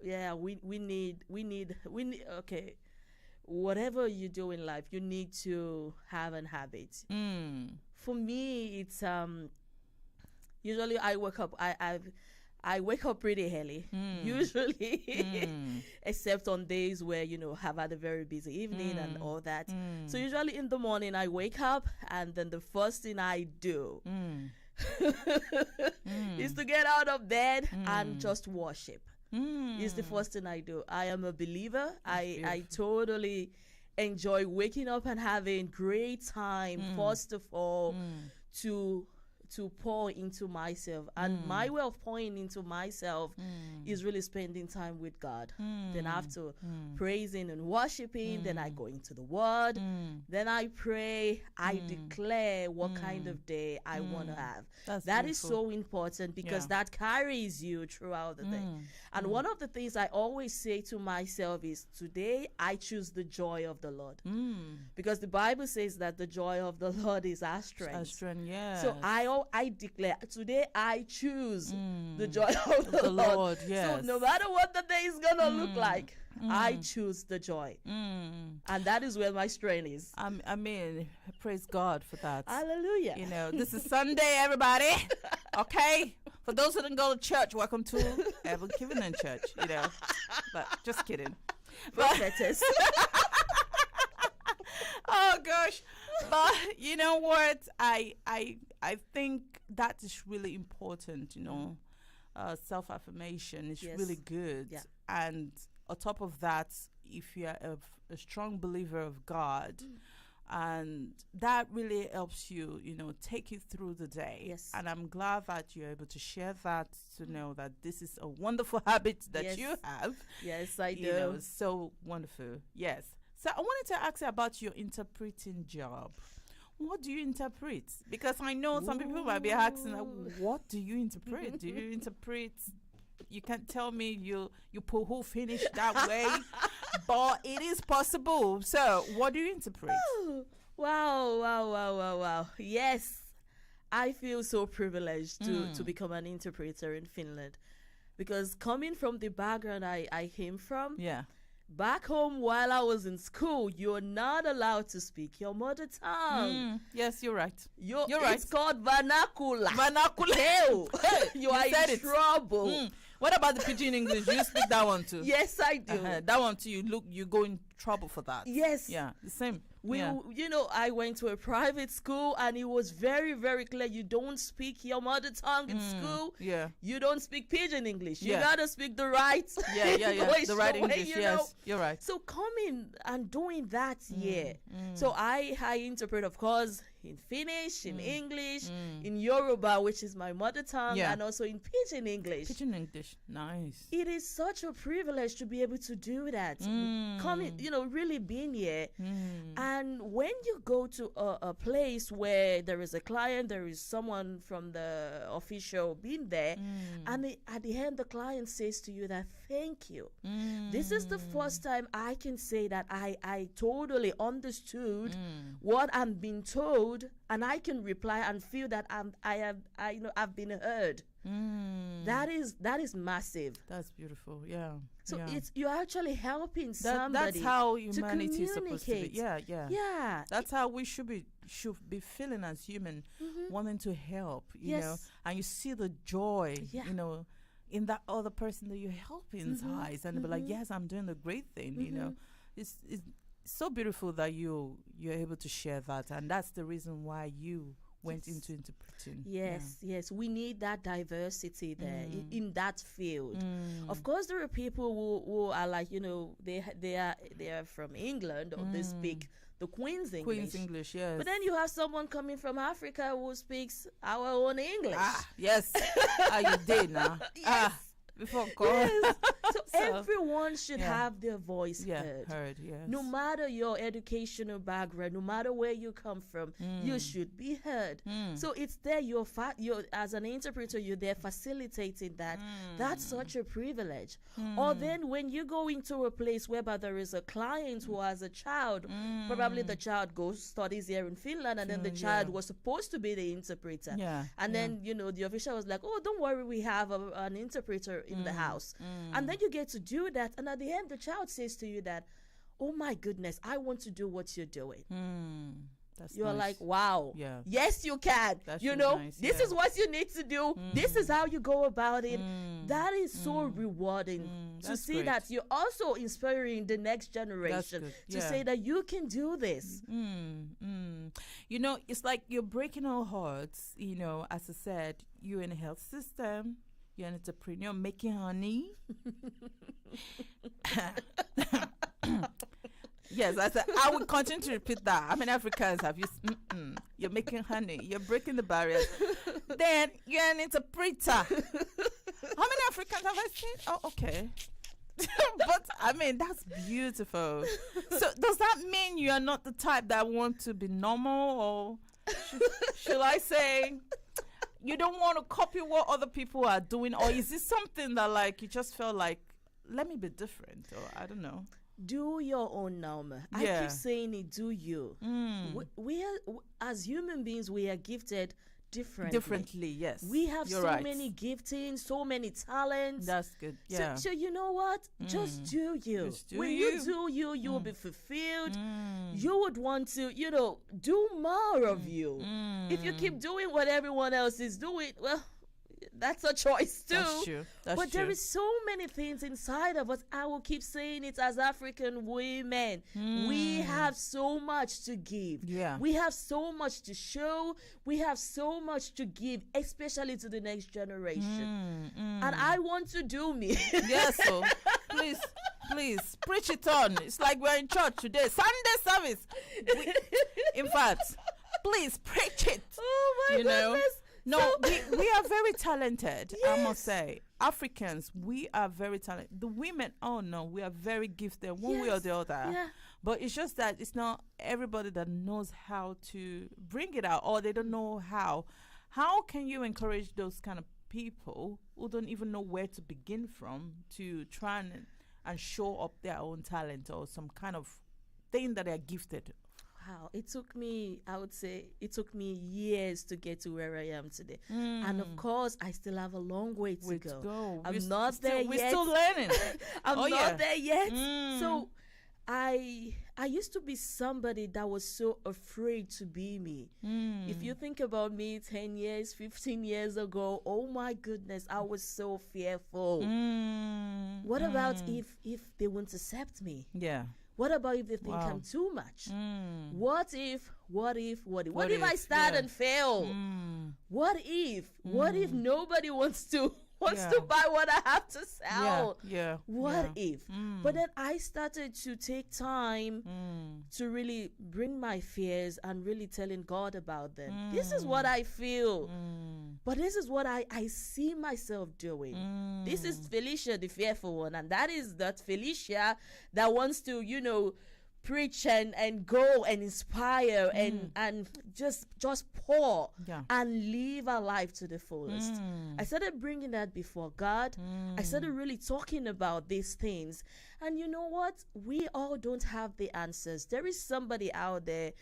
[SPEAKER 5] Yeah, we need okay. Whatever you do in life, you need to have an habit. For me, it's usually I wake up I wake up pretty early, usually, except on days where, have had a very busy evening and all that. So usually in the morning I wake up, and then the first thing I do is to get out of bed and just worship. Is the first thing I do. I am a believer. I totally enjoy waking up and having great time, first of all, to pour into myself. And my way of pouring into myself is really spending time with God. Then after praising and worshiping, then I go into the Word. Then I pray. I declare what kind of day I want to have. That is so important, because that carries you throughout the day. And one of the things I always say to myself is, today I choose the joy of the Lord. Because the Bible says that the joy of the Lord is our strength.
[SPEAKER 1] Our strength, yeah.
[SPEAKER 5] So I declare, today I choose the joy of the Lord.
[SPEAKER 1] Yes.
[SPEAKER 5] So no matter what the day is going to look like, I choose the joy. And that is where my strength is.
[SPEAKER 1] I mean, praise God for that.
[SPEAKER 5] Hallelujah.
[SPEAKER 1] This is Sunday, everybody. Okay? For those who didn't go to church, welcome to Ever Covenant Church, But just kidding.
[SPEAKER 5] Prophetess.
[SPEAKER 1] Oh, gosh. But you know what? I think that is really important, self-affirmation is really good.
[SPEAKER 5] Yeah.
[SPEAKER 1] And on top of that, if you're a strong believer of God, and that really helps you, take you through the day.
[SPEAKER 5] Yes.
[SPEAKER 1] And I'm glad that you're able to share that, to know that this is a wonderful habit that you have.
[SPEAKER 5] Yes, I do.
[SPEAKER 1] It's so wonderful. Yes. So I wanted to ask you about your interpreting job. What do you interpret? Because I know some people might be asking, what do you interpret? Do you interpret? You can't tell me you pull who finish that way, but it is possible. So what do you interpret?
[SPEAKER 5] Wow. Yes, I feel so privileged to become an interpreter in Finland, because coming from the background I came from, back home while I was in school, you're not allowed to speak your mother tongue.
[SPEAKER 1] Yes, you're right.
[SPEAKER 5] You're
[SPEAKER 1] right.
[SPEAKER 5] It's called vernacular.
[SPEAKER 1] Hey,
[SPEAKER 5] you are in trouble.
[SPEAKER 1] What about the pidgin English? You speak that one too?
[SPEAKER 5] Yes, I do.
[SPEAKER 1] That one too. You go in trouble for that.
[SPEAKER 5] Yes.
[SPEAKER 1] Yeah, the same.
[SPEAKER 5] I went to a private school, and it was very, very clear. You don't speak your mother tongue in school.
[SPEAKER 1] Yeah.
[SPEAKER 5] You don't speak pidgin English. You gotta speak the right.
[SPEAKER 1] English, the right English. Yes, you're right.
[SPEAKER 5] So coming and doing that, So I interpret, of course, in Finnish, in English, in Yoruba, which is my mother tongue, and also in pidgin English.
[SPEAKER 1] Pidgin English, nice.
[SPEAKER 5] It is such a privilege to be able to do that. Coming, really being here. And when you go to a place where there is a client, there is someone from the official being there, and at the end the client says to you that, thank you. This is the first time I can say that I totally understood what I'm being told, and I can reply and feel that I've been heard. That is massive.
[SPEAKER 1] That's beautiful. Yeah.
[SPEAKER 5] So you're actually helping somebody.
[SPEAKER 1] That's how humanity is supposed to be. Yeah.
[SPEAKER 5] Yeah.
[SPEAKER 1] That's how we should be feeling as human, wanting to help. You know, and you see the joy. In that other person that you're helping's eyes, and they'll be like, yes, I'm doing a great thing. it's so beautiful that you're able to share that, and that's the reason why you went into interpreting.
[SPEAKER 5] Yes. We need that diversity there in that field. Of course, there are people who are like, they are from England, or they speak the Queen's English.
[SPEAKER 1] Queen's English, yes.
[SPEAKER 5] But then you have someone coming from Africa who speaks our own English.
[SPEAKER 1] Yes. You did now.
[SPEAKER 5] Yes.
[SPEAKER 1] Before God.
[SPEAKER 5] Yes. So everyone should have their voice heard.
[SPEAKER 1] Yes.
[SPEAKER 5] No matter your educational background, no matter where you come from, you should be heard. So it's there. You're as an interpreter, you're there facilitating that. That's such a privilege. Or then when you go into a place whereby there is a client who has a child, probably the child studies here in Finland, and then the child was supposed to be the interpreter. And then the official was like, "Oh, don't worry, we have an interpreter in the house." And then you get to do that, and at the end the child says to you that, "Oh my goodness, I want to do what you're doing." You're like, wow, yes you can.
[SPEAKER 1] That's
[SPEAKER 5] nice, this is what you need to do. This is how you go about it. That is so rewarding to see that you're also inspiring the next generation to say that you can do this.
[SPEAKER 1] It's like you're breaking our hearts. As I said, you're in a health system, you're an entrepreneur making honey. Yes, I said I will continue to repeat that. How many Africans have you? You're making honey. You're breaking the barriers. Then you're an interpreter. How many Africans have I seen? Oh, okay. But I mean, that's beautiful. So does that mean you are not the type that want to be normal, or should I say you don't want to copy what other people are doing, or is this something that like you just felt like, let me be different, or I don't know?
[SPEAKER 5] Do your own normal. I keep saying it. Do you? We are, as human beings, we are gifted differently.
[SPEAKER 1] Yes,
[SPEAKER 5] we have many giftings, so many talents.
[SPEAKER 1] That's good. Yeah.
[SPEAKER 5] So you know what? Just do you. You do you will be fulfilled. You would want to, do more of you. If you keep doing what everyone else is doing, well, that's a choice too.
[SPEAKER 1] That's true.
[SPEAKER 5] But there is so many things inside of us. I will keep saying it, as African women. We have so much to give.
[SPEAKER 1] Yeah.
[SPEAKER 5] We have so much to show. We have so much to give, especially to the next generation. And I want to do me.
[SPEAKER 1] Yes, so please preach it on. It's like we're in church today. Sunday service. In fact, please preach it.
[SPEAKER 5] Oh my goodness.
[SPEAKER 1] No, we are very talented, I must say. Africans, we are very talented. The women, we are very gifted one way or the other.
[SPEAKER 5] Yeah.
[SPEAKER 1] But it's just that it's not everybody that knows how to bring it out, or they don't know how. How can you encourage those kind of people who don't even know where to begin from to try and show up their own talent or some kind of thing that they're gifted?
[SPEAKER 5] Wow, I would say it took me years to get to where I am today. And of course, I still have a long way to go. I'm not there yet.
[SPEAKER 1] We're still learning.
[SPEAKER 5] I'm not there yet. So I used to be somebody that was so afraid to be me. If you think about me 10 years, 15 years ago, oh my goodness, I was so fearful. What about if they won't accept me?
[SPEAKER 1] Yeah.
[SPEAKER 5] What about if they think I'm too much? What if I start and fail? What if nobody wants to buy what I have to sell? What if? But then I started to take time to really bring my fears and really telling God about them. This is what I feel. But this is what I see myself doing. This is Felicia, the fearful one. And that is that Felicia that wants to, preach and go and inspire and just pour and live our life to the fullest. I started bringing that before God. I started really talking about these things. And you know what? We all don't have the answers. There is somebody out there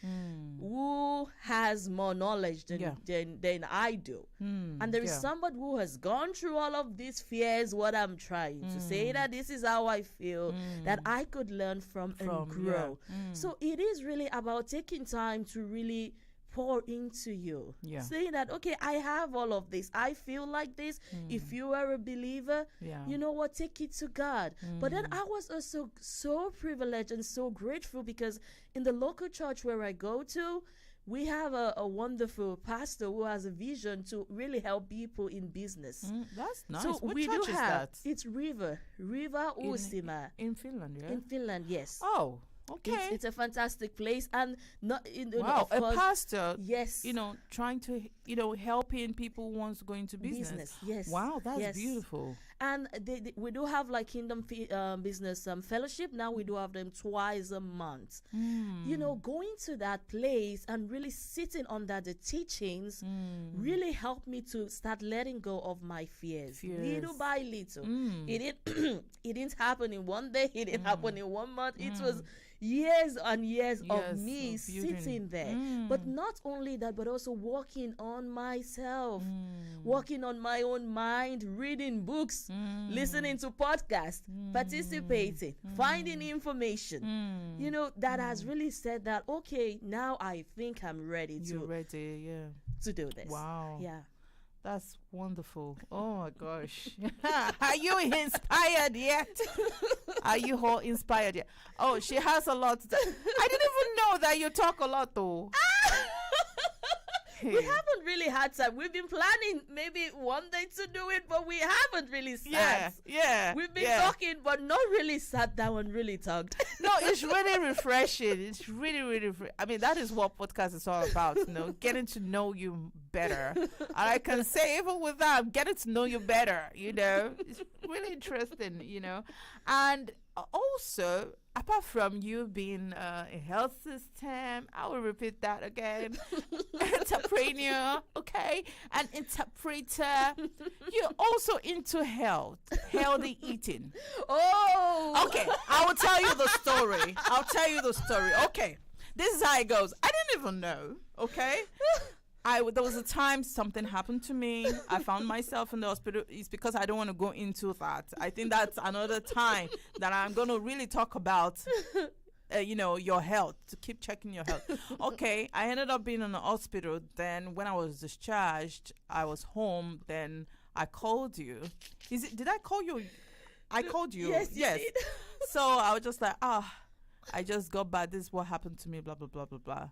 [SPEAKER 5] who has more knowledge than I do. And there is somebody who has gone through all of these fears, what I'm trying to say, that this is how I feel, that I could learn from and grow. So it is really about taking time to really pour into you,
[SPEAKER 1] Yeah.
[SPEAKER 5] saying that, okay, I have all of this, I feel like this. If you are a believer,
[SPEAKER 1] Yeah.
[SPEAKER 5] you know what, take it to God. But then I was also so privileged and so grateful, because in the local church where I go to, we have a wonderful pastor who has a vision to really help people in business.
[SPEAKER 1] That's nice.
[SPEAKER 5] So
[SPEAKER 1] What
[SPEAKER 5] we
[SPEAKER 1] church
[SPEAKER 5] do
[SPEAKER 1] is
[SPEAKER 5] have,
[SPEAKER 1] that?
[SPEAKER 5] it's River Usima
[SPEAKER 1] In Finland, yeah.
[SPEAKER 5] in Finland, yes.
[SPEAKER 1] Oh, okay.
[SPEAKER 5] It's a fantastic place, and not in
[SPEAKER 1] Wow,
[SPEAKER 5] of
[SPEAKER 1] a
[SPEAKER 5] course,
[SPEAKER 1] pastor,
[SPEAKER 5] yes,
[SPEAKER 1] trying to, helping people who wants to go into business.
[SPEAKER 5] yes.
[SPEAKER 1] Wow, that's
[SPEAKER 5] Yes.
[SPEAKER 1] beautiful.
[SPEAKER 5] And we do have like Kingdom Business Fellowship. Now we do have them twice a month. Going to that place and really sitting under the teachings really helped me to start letting go of my fears. Little by little. It didn't happen in one day. It didn't happen in 1 month. It was years and years of me
[SPEAKER 1] of building.
[SPEAKER 5] sitting there. But not only that, but also working on myself, working on my own mind, reading books, listening to podcasts, participating, finding information. That has really said that, okay, now I think I'm ready
[SPEAKER 1] You're ready, yeah.
[SPEAKER 5] to do this.
[SPEAKER 1] Wow.
[SPEAKER 5] Yeah.
[SPEAKER 1] That's wonderful. Oh my gosh. Are you inspired yet? Are you all inspired yet? Oh, she has a lot. I didn't even know that you talk a lot though.
[SPEAKER 5] We haven't really had time. We've been planning maybe one day to do it, but we haven't really sat.
[SPEAKER 1] Yeah.
[SPEAKER 5] We've been talking, but not really sat down and really talked.
[SPEAKER 1] No, it's really refreshing. It's really, really. I mean, that is what podcast is all about. Getting to know you better. And I can say, even with that, I'm getting to know you better. It's really interesting. And also, apart from you being a health system, I will repeat that again. Entrepreneur, okay, an interpreter. You're also into healthy eating.
[SPEAKER 5] Oh,
[SPEAKER 1] okay. I will tell you the story. Okay, this is how it goes. I didn't even know. Okay. There was a time something happened to me. I found myself in the hospital. It's because I don't want to go into that. I think that's another time that I'm going to really talk about, your health, to keep checking your health. Okay, I ended up being in the hospital. Then when I was discharged, I was home. Then I called you. Did I call you? I called you.
[SPEAKER 5] Yes, you did.
[SPEAKER 1] So I was just like, I just got back. This is what happened to me, blah, blah, blah, blah, blah.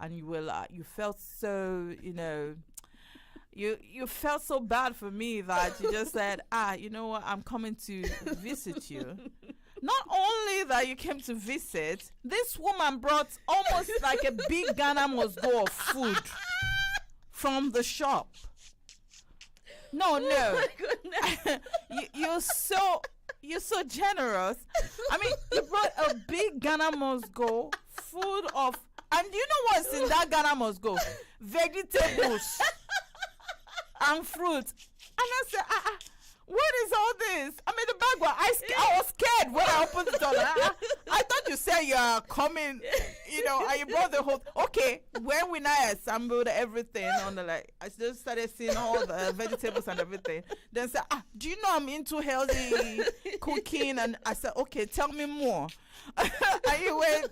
[SPEAKER 1] And you felt so, you felt so bad for me that you just said, you know what, I'm coming to visit you. Not only that you came to visit, this woman brought almost like a big Ghana must go of food from the shop. No.
[SPEAKER 5] my goodness.
[SPEAKER 1] You're so generous. I mean, you brought a big Ghana must go food of. And you know what's in that Ghana must go? Vegetables and fruit. And I said, what is all this? I mean, the bag I was scared when I opened it all. I thought you said you're coming, and you brought the whole. Okay, when we now assembled everything on the I just started seeing all the vegetables and everything. Then said, do you know I'm into healthy cooking? And I said, okay, tell me more. And you were,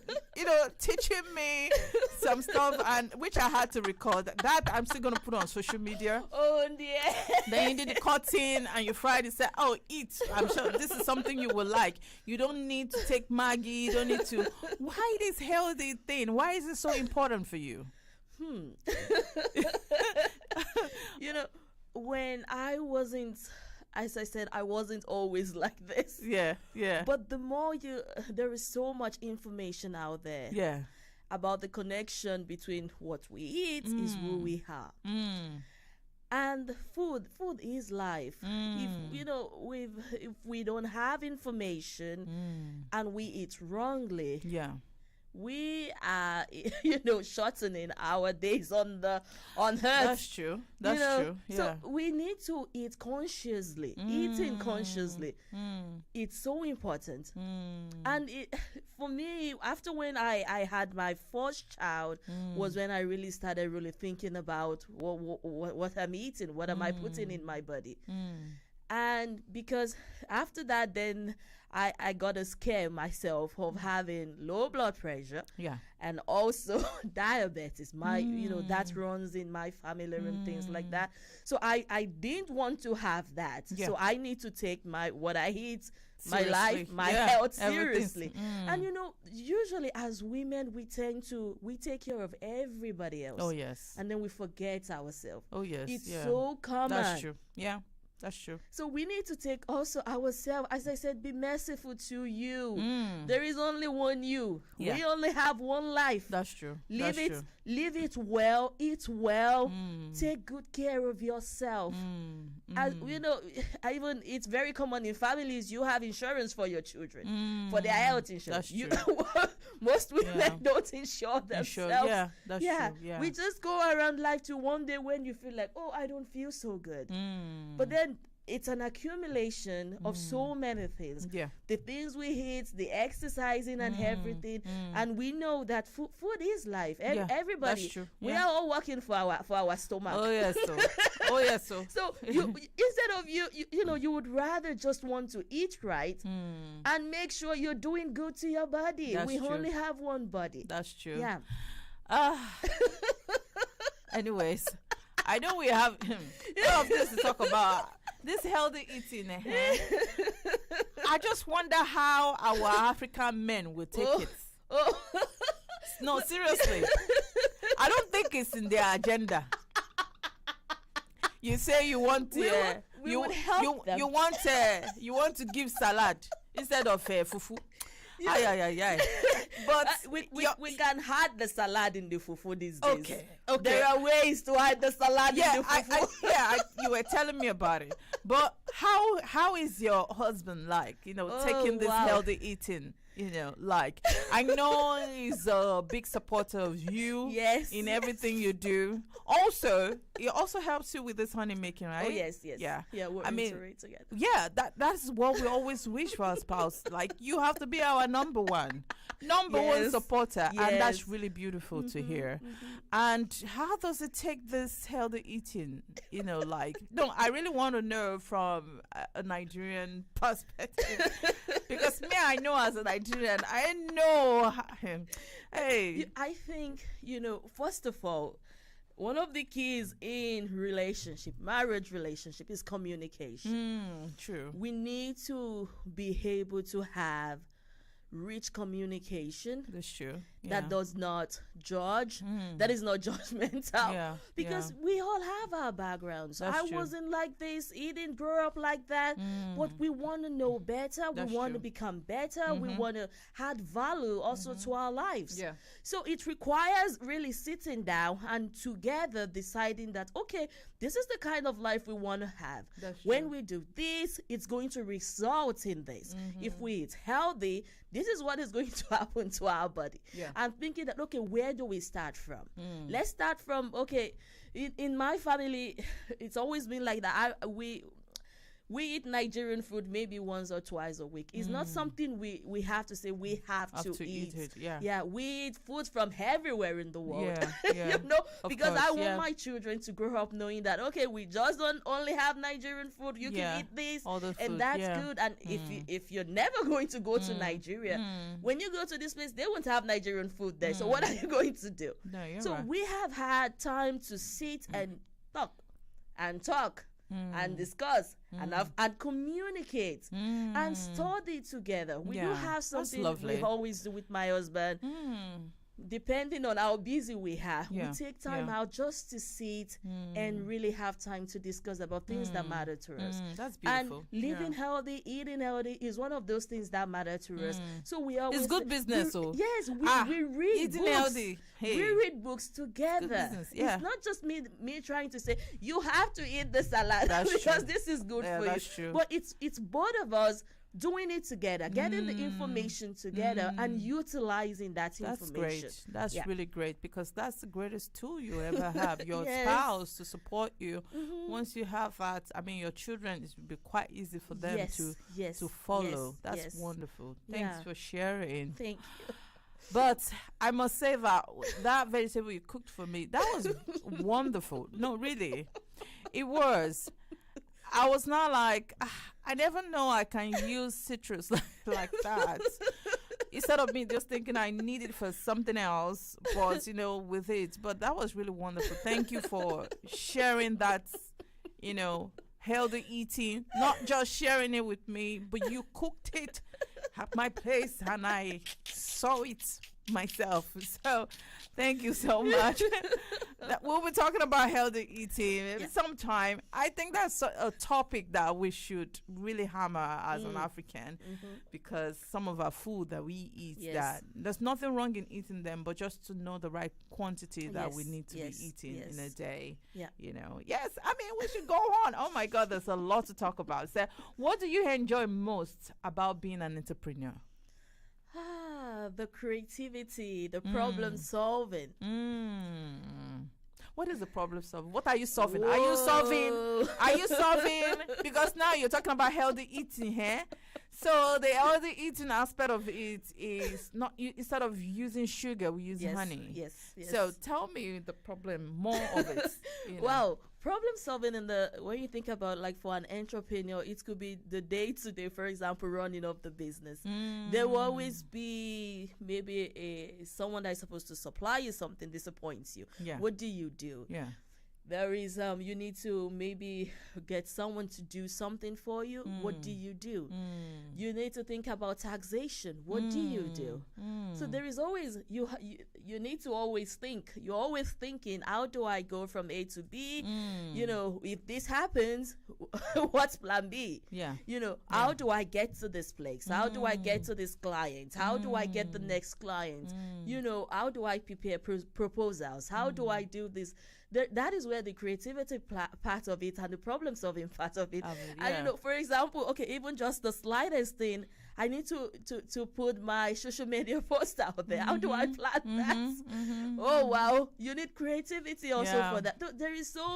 [SPEAKER 1] teaching me some stuff, and which I had to record. That I'm still gonna put on social media.
[SPEAKER 5] Oh dear.
[SPEAKER 1] Then you did the cutting and you fried it. Said, eat. I'm sure this is something you will like. You don't need to take Maggie. You don't need to. Why this healthy thing? Why is it so important for you?
[SPEAKER 5] When I wasn't, as I said, I wasn't always like this.
[SPEAKER 1] Yeah.
[SPEAKER 5] But the more there is so much information out there.
[SPEAKER 1] Yeah.
[SPEAKER 5] About the connection between what we eat is who we are. And food is life. If we don't have information and we eat wrongly, we are, shortening our days on earth.
[SPEAKER 1] That's true. That's true. Yeah.
[SPEAKER 5] So we need to eat consciously. Eating consciously. It's so important. And for me, after when I had my first child, was when I really started thinking about what I'm eating, what am I putting in my body. And because after that, then I got a scare myself of having low blood pressure.
[SPEAKER 1] Yeah.
[SPEAKER 5] And also diabetes. That runs in my family and things like that. So I didn't want to have that.
[SPEAKER 1] Yeah.
[SPEAKER 5] So I need to take what I eat, my
[SPEAKER 1] Seriously.
[SPEAKER 5] life, my
[SPEAKER 1] Yeah,
[SPEAKER 5] health
[SPEAKER 1] everything's-
[SPEAKER 5] seriously. And usually as women, we take care of everybody else.
[SPEAKER 1] Oh, yes.
[SPEAKER 5] And then we forget ourselves.
[SPEAKER 1] Oh, yes.
[SPEAKER 5] It's
[SPEAKER 1] yeah.
[SPEAKER 5] so common.
[SPEAKER 1] That's true. Yeah, that's true.
[SPEAKER 5] So we need to take also ourselves, as I said, be merciful to you. There is only one you.
[SPEAKER 1] Yeah.
[SPEAKER 5] We only have one life.
[SPEAKER 1] That's true.
[SPEAKER 5] Live
[SPEAKER 1] That's
[SPEAKER 5] it,
[SPEAKER 1] true.
[SPEAKER 5] live it well, eat well, take good care of yourself. As even it's very common in families. You have insurance for your children, for their health insurance.
[SPEAKER 1] That's
[SPEAKER 5] Most women
[SPEAKER 1] Yeah.
[SPEAKER 5] don't insure themselves.
[SPEAKER 1] Yeah, that's true. Yeah.
[SPEAKER 5] We just go around life to one day when you feel like, oh, I don't feel so good. But then it's an accumulation of so many things.
[SPEAKER 1] Yeah.
[SPEAKER 5] The things we eat, the exercising and everything. And we know that food is life.
[SPEAKER 1] Yeah,
[SPEAKER 5] Everybody,
[SPEAKER 1] that's true.
[SPEAKER 5] we
[SPEAKER 1] Yeah.
[SPEAKER 5] are all working for our stomach.
[SPEAKER 1] Oh, yes. So. Oh, yes. So.
[SPEAKER 5] So instead of you would rather just want to eat right and make sure you're doing good to your body.
[SPEAKER 1] That's
[SPEAKER 5] We
[SPEAKER 1] true.
[SPEAKER 5] only have one body.
[SPEAKER 1] That's true.
[SPEAKER 5] Yeah.
[SPEAKER 1] Anyways, I know we have a lot of things to talk about. This healthy eating. I just wonder how our African men will take it.
[SPEAKER 5] Oh.
[SPEAKER 1] No, seriously. I don't think it's in their agenda. You say you want
[SPEAKER 5] we would help them.
[SPEAKER 1] you want to give salad instead of fufu. Ay. But
[SPEAKER 5] we can hide the salad in the fufu these days.
[SPEAKER 1] Okay.
[SPEAKER 5] There are ways to hide the salad in the fufu.
[SPEAKER 1] You were telling me about it. But how is your husband like? Taking this
[SPEAKER 5] wow.
[SPEAKER 1] healthy eating. Like I know he's a big supporter of you.
[SPEAKER 5] Yes.
[SPEAKER 1] In everything you do. Also, it also helps you with this honey making, right?
[SPEAKER 5] Oh yes.
[SPEAKER 1] Yeah.
[SPEAKER 5] We're into it together.
[SPEAKER 1] Yeah, that's what we always wish for our spouse. Like you have to be our number one
[SPEAKER 5] Yes.
[SPEAKER 1] supporter, and
[SPEAKER 5] Yes.
[SPEAKER 1] that's really beautiful to hear. And how does it take this healthy eating? No, I really want to know from a Nigerian perspective because me, I know as a Nigerian, I know. Hey,
[SPEAKER 5] I think first of all, one of the keys in marriage relationship is communication.
[SPEAKER 1] True.
[SPEAKER 5] We need to be able to have rich communication
[SPEAKER 1] That's true.
[SPEAKER 5] that does not judge, that is not judgmental.
[SPEAKER 1] Yeah,
[SPEAKER 5] Because we all have our backgrounds.
[SPEAKER 1] That's
[SPEAKER 5] I
[SPEAKER 1] true.
[SPEAKER 5] wasn't like this, he didn't grow up like that. But we want to know better,
[SPEAKER 1] That's
[SPEAKER 5] we want to
[SPEAKER 1] true.
[SPEAKER 5] become better, we want to add value also to our lives.
[SPEAKER 1] Yeah.
[SPEAKER 5] So it requires really sitting down and together deciding that, okay, this is the kind of life we want to have.
[SPEAKER 1] That's
[SPEAKER 5] When
[SPEAKER 1] true.
[SPEAKER 5] we do this, it's going to result in this. If we eat healthy, this is what is going to happen to our body.
[SPEAKER 1] Yeah.
[SPEAKER 5] I'm thinking that, okay, where do we start from? Let's start from, okay, in my family, it's always been like that. We eat Nigerian food maybe once or twice a week. It's not something we have to say we have to eat.
[SPEAKER 1] it. Yeah.
[SPEAKER 5] Yeah, we eat food from everywhere in the world.
[SPEAKER 1] Yeah. Of
[SPEAKER 5] because
[SPEAKER 1] course,
[SPEAKER 5] I want
[SPEAKER 1] yeah.
[SPEAKER 5] my children to grow up knowing that, okay, we just don't only have Nigerian food. You
[SPEAKER 1] Yeah,
[SPEAKER 5] can eat this,
[SPEAKER 1] all the
[SPEAKER 5] and
[SPEAKER 1] food,
[SPEAKER 5] that's
[SPEAKER 1] yeah.
[SPEAKER 5] good. And if you're never going to go to Nigeria, when you go to this place, they won't have Nigerian food there. So what are you going to do?
[SPEAKER 1] No, you're
[SPEAKER 5] So
[SPEAKER 1] right.
[SPEAKER 5] we have had time to sit and talk and discuss and communicate and study together. We do
[SPEAKER 1] Yeah,
[SPEAKER 5] have
[SPEAKER 1] that's
[SPEAKER 5] something
[SPEAKER 1] lovely.
[SPEAKER 5] we always do with my husband. Depending on how busy we are,
[SPEAKER 1] Yeah,
[SPEAKER 5] we take time
[SPEAKER 1] yeah.
[SPEAKER 5] out just to sit and really have time to discuss about things that matter to us.
[SPEAKER 1] That's
[SPEAKER 5] And
[SPEAKER 1] beautiful.
[SPEAKER 5] living
[SPEAKER 1] Yeah.
[SPEAKER 5] healthy, eating healthy is one of those things that matter to us. So we always
[SPEAKER 1] It's good business, oh.
[SPEAKER 5] Yes,
[SPEAKER 1] Ah,
[SPEAKER 5] we read
[SPEAKER 1] eating
[SPEAKER 5] books.
[SPEAKER 1] healthy. Hey.
[SPEAKER 5] We read books together.
[SPEAKER 1] business, yeah.
[SPEAKER 5] It's not just me trying to say you have to eat the salad
[SPEAKER 1] That's
[SPEAKER 5] because
[SPEAKER 1] true.
[SPEAKER 5] this is good
[SPEAKER 1] Yeah,
[SPEAKER 5] for
[SPEAKER 1] that's
[SPEAKER 5] you.
[SPEAKER 1] true.
[SPEAKER 5] But it's both of us doing it together, getting the information together and utilizing that
[SPEAKER 1] That's
[SPEAKER 5] information.
[SPEAKER 1] great. That's
[SPEAKER 5] Yeah.
[SPEAKER 1] really great because that's the greatest tool you ever have. Your
[SPEAKER 5] Yes.
[SPEAKER 1] spouse to support you. Once you have that, I mean, your children, it will be quite easy for them
[SPEAKER 5] Yes,
[SPEAKER 1] to
[SPEAKER 5] yes,
[SPEAKER 1] follow.
[SPEAKER 5] yes,
[SPEAKER 1] That's
[SPEAKER 5] yes.
[SPEAKER 1] wonderful. Thanks
[SPEAKER 5] Yeah.
[SPEAKER 1] for sharing.
[SPEAKER 5] Thank you.
[SPEAKER 1] But I must say that vegetable you cooked for me, that was wonderful. No, really, it was. I was not like, I never know I can use citrus like that. Instead of me just thinking I need it for something else, but with it. But that was really wonderful. Thank you for sharing that, healthy eating. Not just sharing it with me, but you cooked it at my place and I saw it myself. So thank you so much. We'll be talking about healthy eating sometime. I think that's a topic that we should really hammer as an African, because some of our food that we eat, that there's nothing wrong in eating them, but just to know the right quantity that we need to be eating in a day. Yes, I mean, we should go on. Oh my God, there's a lot to talk about. So what do you enjoy most about being an entrepreneur?
[SPEAKER 5] The creativity, the problem solving.
[SPEAKER 1] What is the problem solving? What are you solving? Whoa. Are you solving? Because now you're talking about healthy eating here. So the healthy eating aspect of it is not, instead of using sugar, we use honey.
[SPEAKER 5] Yes.
[SPEAKER 1] So tell me the problem, more of it.
[SPEAKER 5] Well, problem solving when you think about, like, for an entrepreneur, it could be the day-to-day, for example, running of the business. There will always be maybe someone that is supposed to supply you something disappoints you. What do you do? There is you need to maybe get someone to do something for you. What do you do? You need to think about taxation. What do you do? So there is always you need to always think. You're always thinking, how do I go from A to B? If this happens, what's plan B? How do I get to this place? How do I get to this client? How do I get the next client? How do I prepare proposals? How do I do this? That is where the creativity part of it and the problem solving part of it. And for example, even just the slightest thing, I need to put my social media post out there. How do I plan that? Oh wow, you need creativity also for that.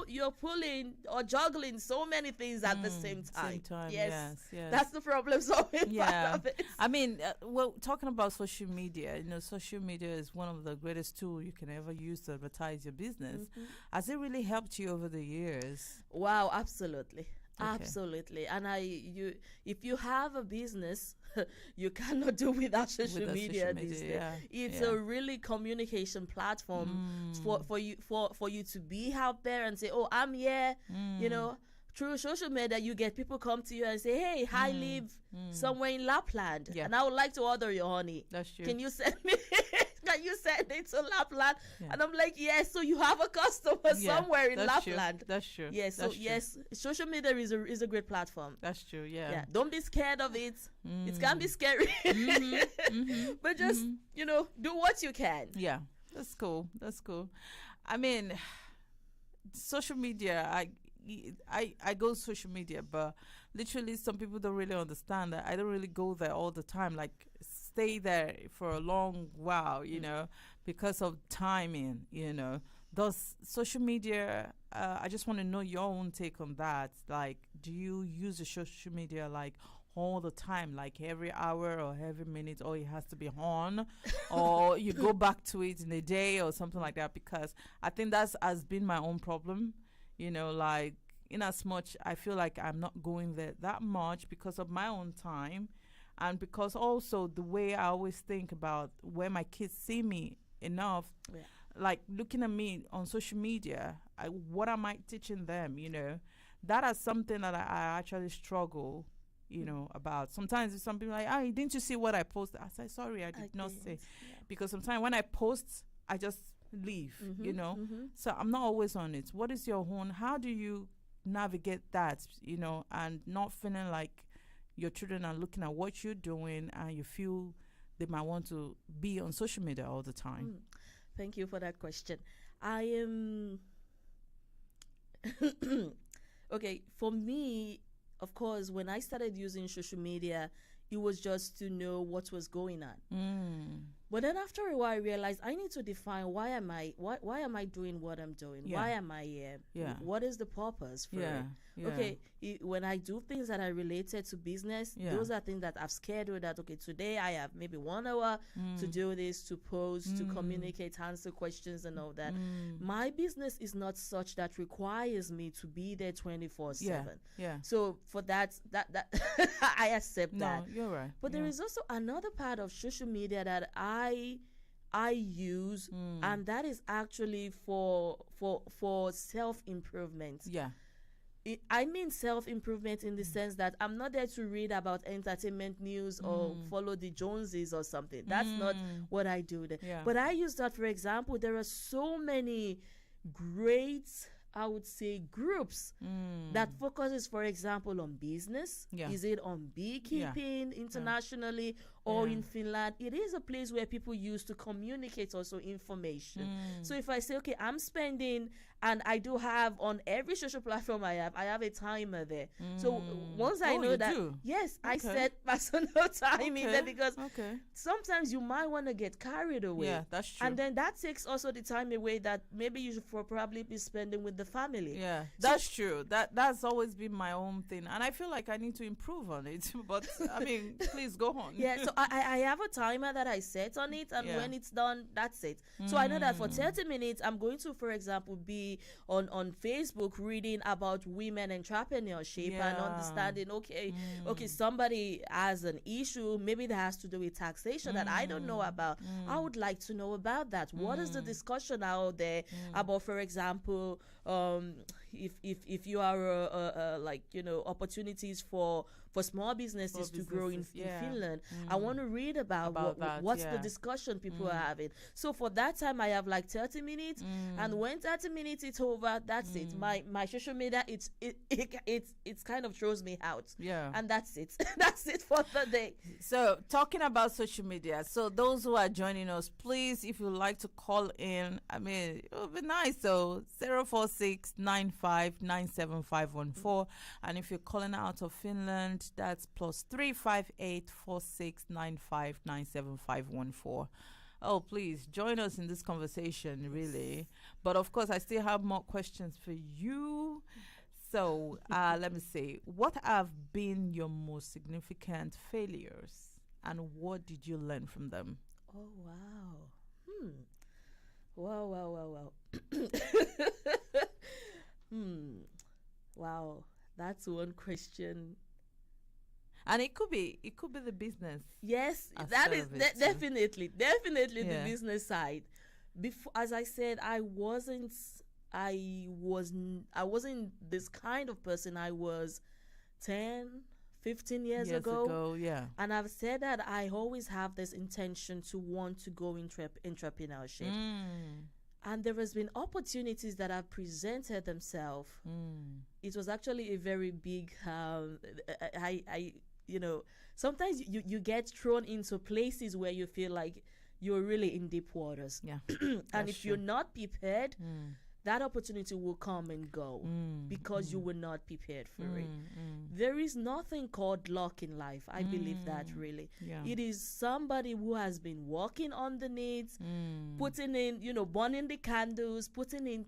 [SPEAKER 5] You're pulling or juggling so many things at the same time. Yes. That's the problem solving part of it.
[SPEAKER 1] I mean, well, talking about social media, social media is one of the greatest tools you can ever use to advertise your business. Has it really helped you over the years?
[SPEAKER 5] Wow, absolutely. Okay. Absolutely. And if you have a business, you cannot do without social media these days. It's a really communication platform for you to be out there and say, oh, I'm here. Through social media, you get people come to you and say, hey, I live somewhere in Lapland and I would like to order your honey.
[SPEAKER 1] That's true.
[SPEAKER 5] Can you send me can you send it to Lapland? And I'm like, yes, so you have a customer somewhere in Lapland.
[SPEAKER 1] True. That's true.
[SPEAKER 5] Yes, so yes, social media is a great platform.
[SPEAKER 1] That's true, yeah.
[SPEAKER 5] Don't be scared of it. It can be scary. But just, do what you can.
[SPEAKER 1] Yeah, that's cool. I mean, social media, I go social media, but literally some people don't really understand that I don't really go there all the time, like stay there for a long while, because of timing, Does social media, I just want to know your own take on that. Like, do you use the social media like all the time, like every hour or every minute, or it has to be on, or you go back to it in a day or something like that? Because I think that has been my own problem. Like, in as much I feel like I'm not going there that much because of my own time, and because also the way I always think about when my kids see me enough, like looking at me on social media, what am I teaching them? That is something that I actually struggle, about. Sometimes some people are like, didn't you see what I posted? I say, sorry, I did not see. Because sometimes when I post, I just leave, So I'm not always on it. What is your own? How do you navigate that, and not feeling like your children are looking at what you're doing and you feel they might want to be on social media all the time?
[SPEAKER 5] Thank you for that question. I am okay. For me, of course, when I started using social media, it was just to know what was going on. But then after a while, I realized I need to define why am I doing what I'm doing? Why am I here? What is the purpose for it? Okay, when I do things that are related to business, those are things that I've scheduled that, okay, today I have maybe 1 hour to do this, to post, to communicate, answer questions and all that. My business is not such that requires me to be there 24/7.
[SPEAKER 1] Yeah.
[SPEAKER 5] So for that I accept that.
[SPEAKER 1] No, you're right.
[SPEAKER 5] But there is also another part of social media that I use, and that is actually for self-improvement.
[SPEAKER 1] Yeah.
[SPEAKER 5] I mean self-improvement in the sense that I'm not there to read about entertainment news or follow the Joneses or something. That's not what I do there.
[SPEAKER 1] Yeah.
[SPEAKER 5] But I use that, for example, there are so many great, I would say, groups that focuses, for example, on business.
[SPEAKER 1] Yeah.
[SPEAKER 5] Is it on beekeeping internationally or in Finland? It is a place where people use to communicate also information. So if I say, okay, I'm spending, and I do have on every social platform I have a timer there. So once I know that, yes, I set personal time in there, because sometimes you might want to get carried away.
[SPEAKER 1] Yeah, that's true.
[SPEAKER 5] And then that takes also the time away that maybe you should probably be spending with the family.
[SPEAKER 1] Yeah, that's true. That's always been my own thing, and I feel like I need to improve on it. But I mean, please go on.
[SPEAKER 5] Yeah, so I have a timer that I set on it, and when it's done, that's it. So I know that for 30 minutes, I'm going to, for example, be on Facebook reading about women entrepreneurship and understanding, okay, somebody has an issue, maybe that has to do with taxation that I don't know about. I would like to know about that. What is the discussion out there about, for example, if you are like, you know, opportunities for small businesses to grow in Finland. I want to read about what's the discussion people are having. So for that time, I have like 30 minutes, and when 30 minutes is over, that's it. My social media, it's kind of throws me out.
[SPEAKER 1] Yeah,
[SPEAKER 5] and that's it. That's it for the day.
[SPEAKER 1] So talking about social media, so those who are joining us, please, if you'd like to call in, I mean, it would be nice. So 046-9597-514, and if you're calling out of Finland, that's +358-4695-97514. Oh, please join us in this conversation, really. But of course, I still have more questions for you. So let me see. What have been your most significant failures, and what did you learn from them?
[SPEAKER 5] Oh, wow. Wow. Wow, that's one question.
[SPEAKER 1] And it could be the business.
[SPEAKER 5] Yes, that is definitely the business side. Before, as I said, I wasn't this kind of person I was 10, 15 years ago.
[SPEAKER 1] Yeah.
[SPEAKER 5] And I've said that I always have this intention to want to go entrepreneurship. And there has been opportunities that have presented themselves. It was actually a very big, sometimes you get thrown into places where you feel like you're really in deep waters.
[SPEAKER 1] Yeah.
[SPEAKER 5] And if you're not prepared, that opportunity will come and go because you were not prepared for it. There is nothing called luck in life. I believe that, really.
[SPEAKER 1] Yeah.
[SPEAKER 5] It is somebody who has been working underneath, putting in, burning the candles, putting in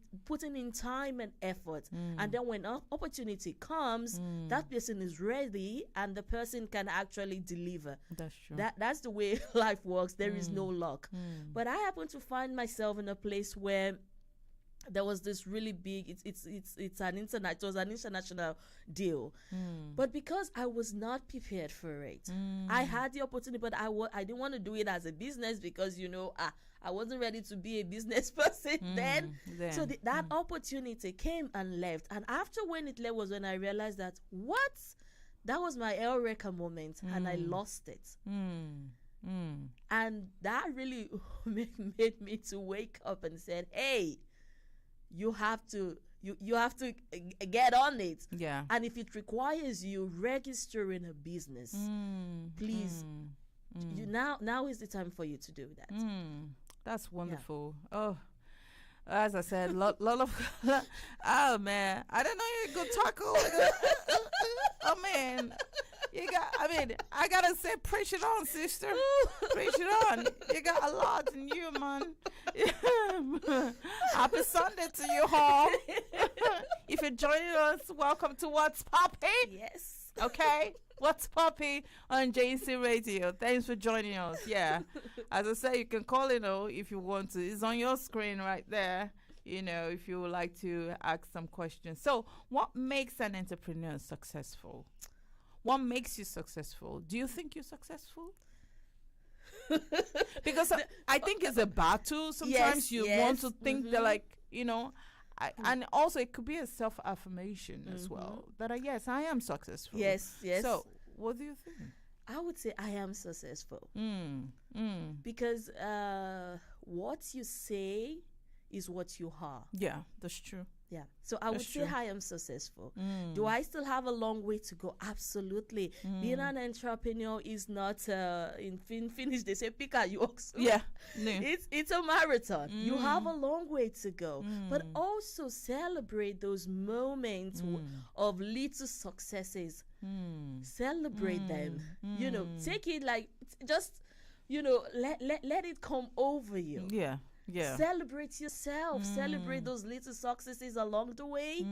[SPEAKER 5] time and effort. And then when opportunity comes, that person is ready and the person can actually deliver.
[SPEAKER 1] That's true.
[SPEAKER 5] That's the way life works. There is no luck. But I happen to find myself in a place where there was this really big, it was an international deal. But because I was not prepared for it, I had the opportunity, but I didn't want to do it as a business because, I wasn't ready to be a business person then. So that opportunity came and left. And after when it left was when I realized that, that was my Eureka moment and I lost it. And that really made me to wake up and said, hey, you have to get on it.
[SPEAKER 1] Yeah.
[SPEAKER 5] And if it requires you registering a business, please, now is the time for you to do that.
[SPEAKER 1] That's wonderful. Yeah. Oh, as I said, lot of oh man, I don't know you could tackle. Oh man. I gotta say, preach it on, sister. Preach it on. You got a lot in you, man. Happy Sunday to you all. If you're joining us, welcome to What's Poppin'.
[SPEAKER 5] Yes.
[SPEAKER 1] Okay? What's Poppin' on JC Radio. Thanks for joining us. Yeah. As I say, you can call in if you want to. It's on your screen right there. If you would like to ask some questions. So, what makes an entrepreneur successful? What makes you successful? Do you think you're successful? Because I think it's a battle. Sometimes you want to think that, and also it could be a self-affirmation as well. That yes, I am successful.
[SPEAKER 5] Yes.
[SPEAKER 1] So, what do you think?
[SPEAKER 5] I would say I am successful. Because what you say is what you are.
[SPEAKER 1] Yeah, that's true.
[SPEAKER 5] Yeah. So I would say I am successful. Do I still have a long way to go? Absolutely. Being an entrepreneur is not in Finnish they say pika juoksu.
[SPEAKER 1] Yeah. No.
[SPEAKER 5] It's a marathon. You have a long way to go. But also celebrate those moments of little successes. Celebrate them. Take it like just let it come over you.
[SPEAKER 1] Yeah. Yeah.
[SPEAKER 5] Celebrate yourself. Celebrate those little successes along the way.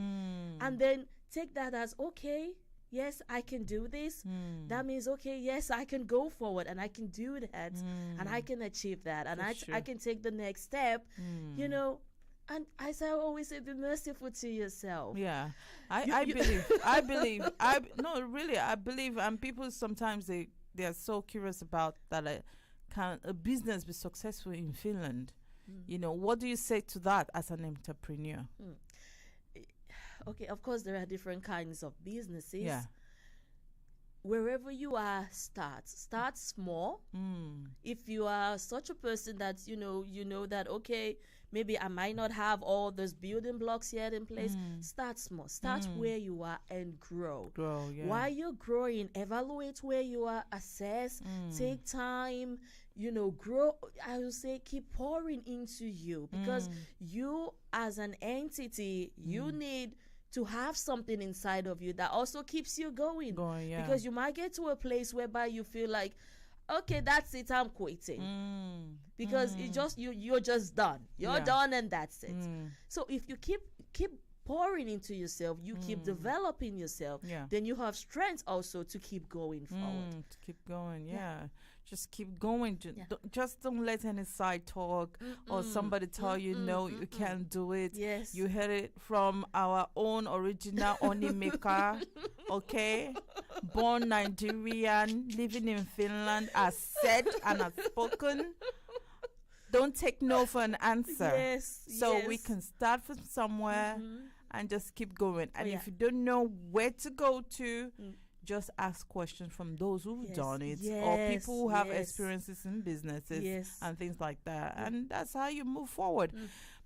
[SPEAKER 5] And then take that as, okay, yes, I can do this. That means, okay, yes, I can go forward and I can do that. And I can achieve that. And I can take the next step, And as I always say, be merciful to yourself.
[SPEAKER 1] Yeah. I believe. I believe. And people sometimes they are so curious about that. Can a business be successful in Finland? What do you say to that as an entrepreneur?
[SPEAKER 5] Okay, of course, there are different kinds of businesses.
[SPEAKER 1] Yeah.
[SPEAKER 5] Wherever you are, start small. If you are such a person that you know that, okay, maybe I might not have all those building blocks yet in place. Start small. Start where you are and grow.
[SPEAKER 1] Yeah.
[SPEAKER 5] While you're growing, evaluate where you are, assess, take time, grow. I would say keep pouring into you, because you as an entity, you need to have something inside of you that also keeps you going.
[SPEAKER 1] Yeah.
[SPEAKER 5] Because you might get to a place whereby you feel like, okay, that's it, I'm quitting. Because you're just done. You're done and that's it. So if you keep pouring into yourself, you keep developing yourself, then you have strength also to keep going forward.
[SPEAKER 1] To keep going, just keep going. Just don't let any side talk or somebody tell you no, you can't do it.
[SPEAKER 5] Yes.
[SPEAKER 1] You heard it from our own original Oni maker, okay? Born Nigerian, living in Finland, as said and as spoken. Don't take no for an answer.
[SPEAKER 5] Yes.
[SPEAKER 1] So we can start from somewhere and just keep going. And if you don't know where to go to, just ask questions from those who've done it, or people who have experiences in businesses and things like that. And that's how you move forward.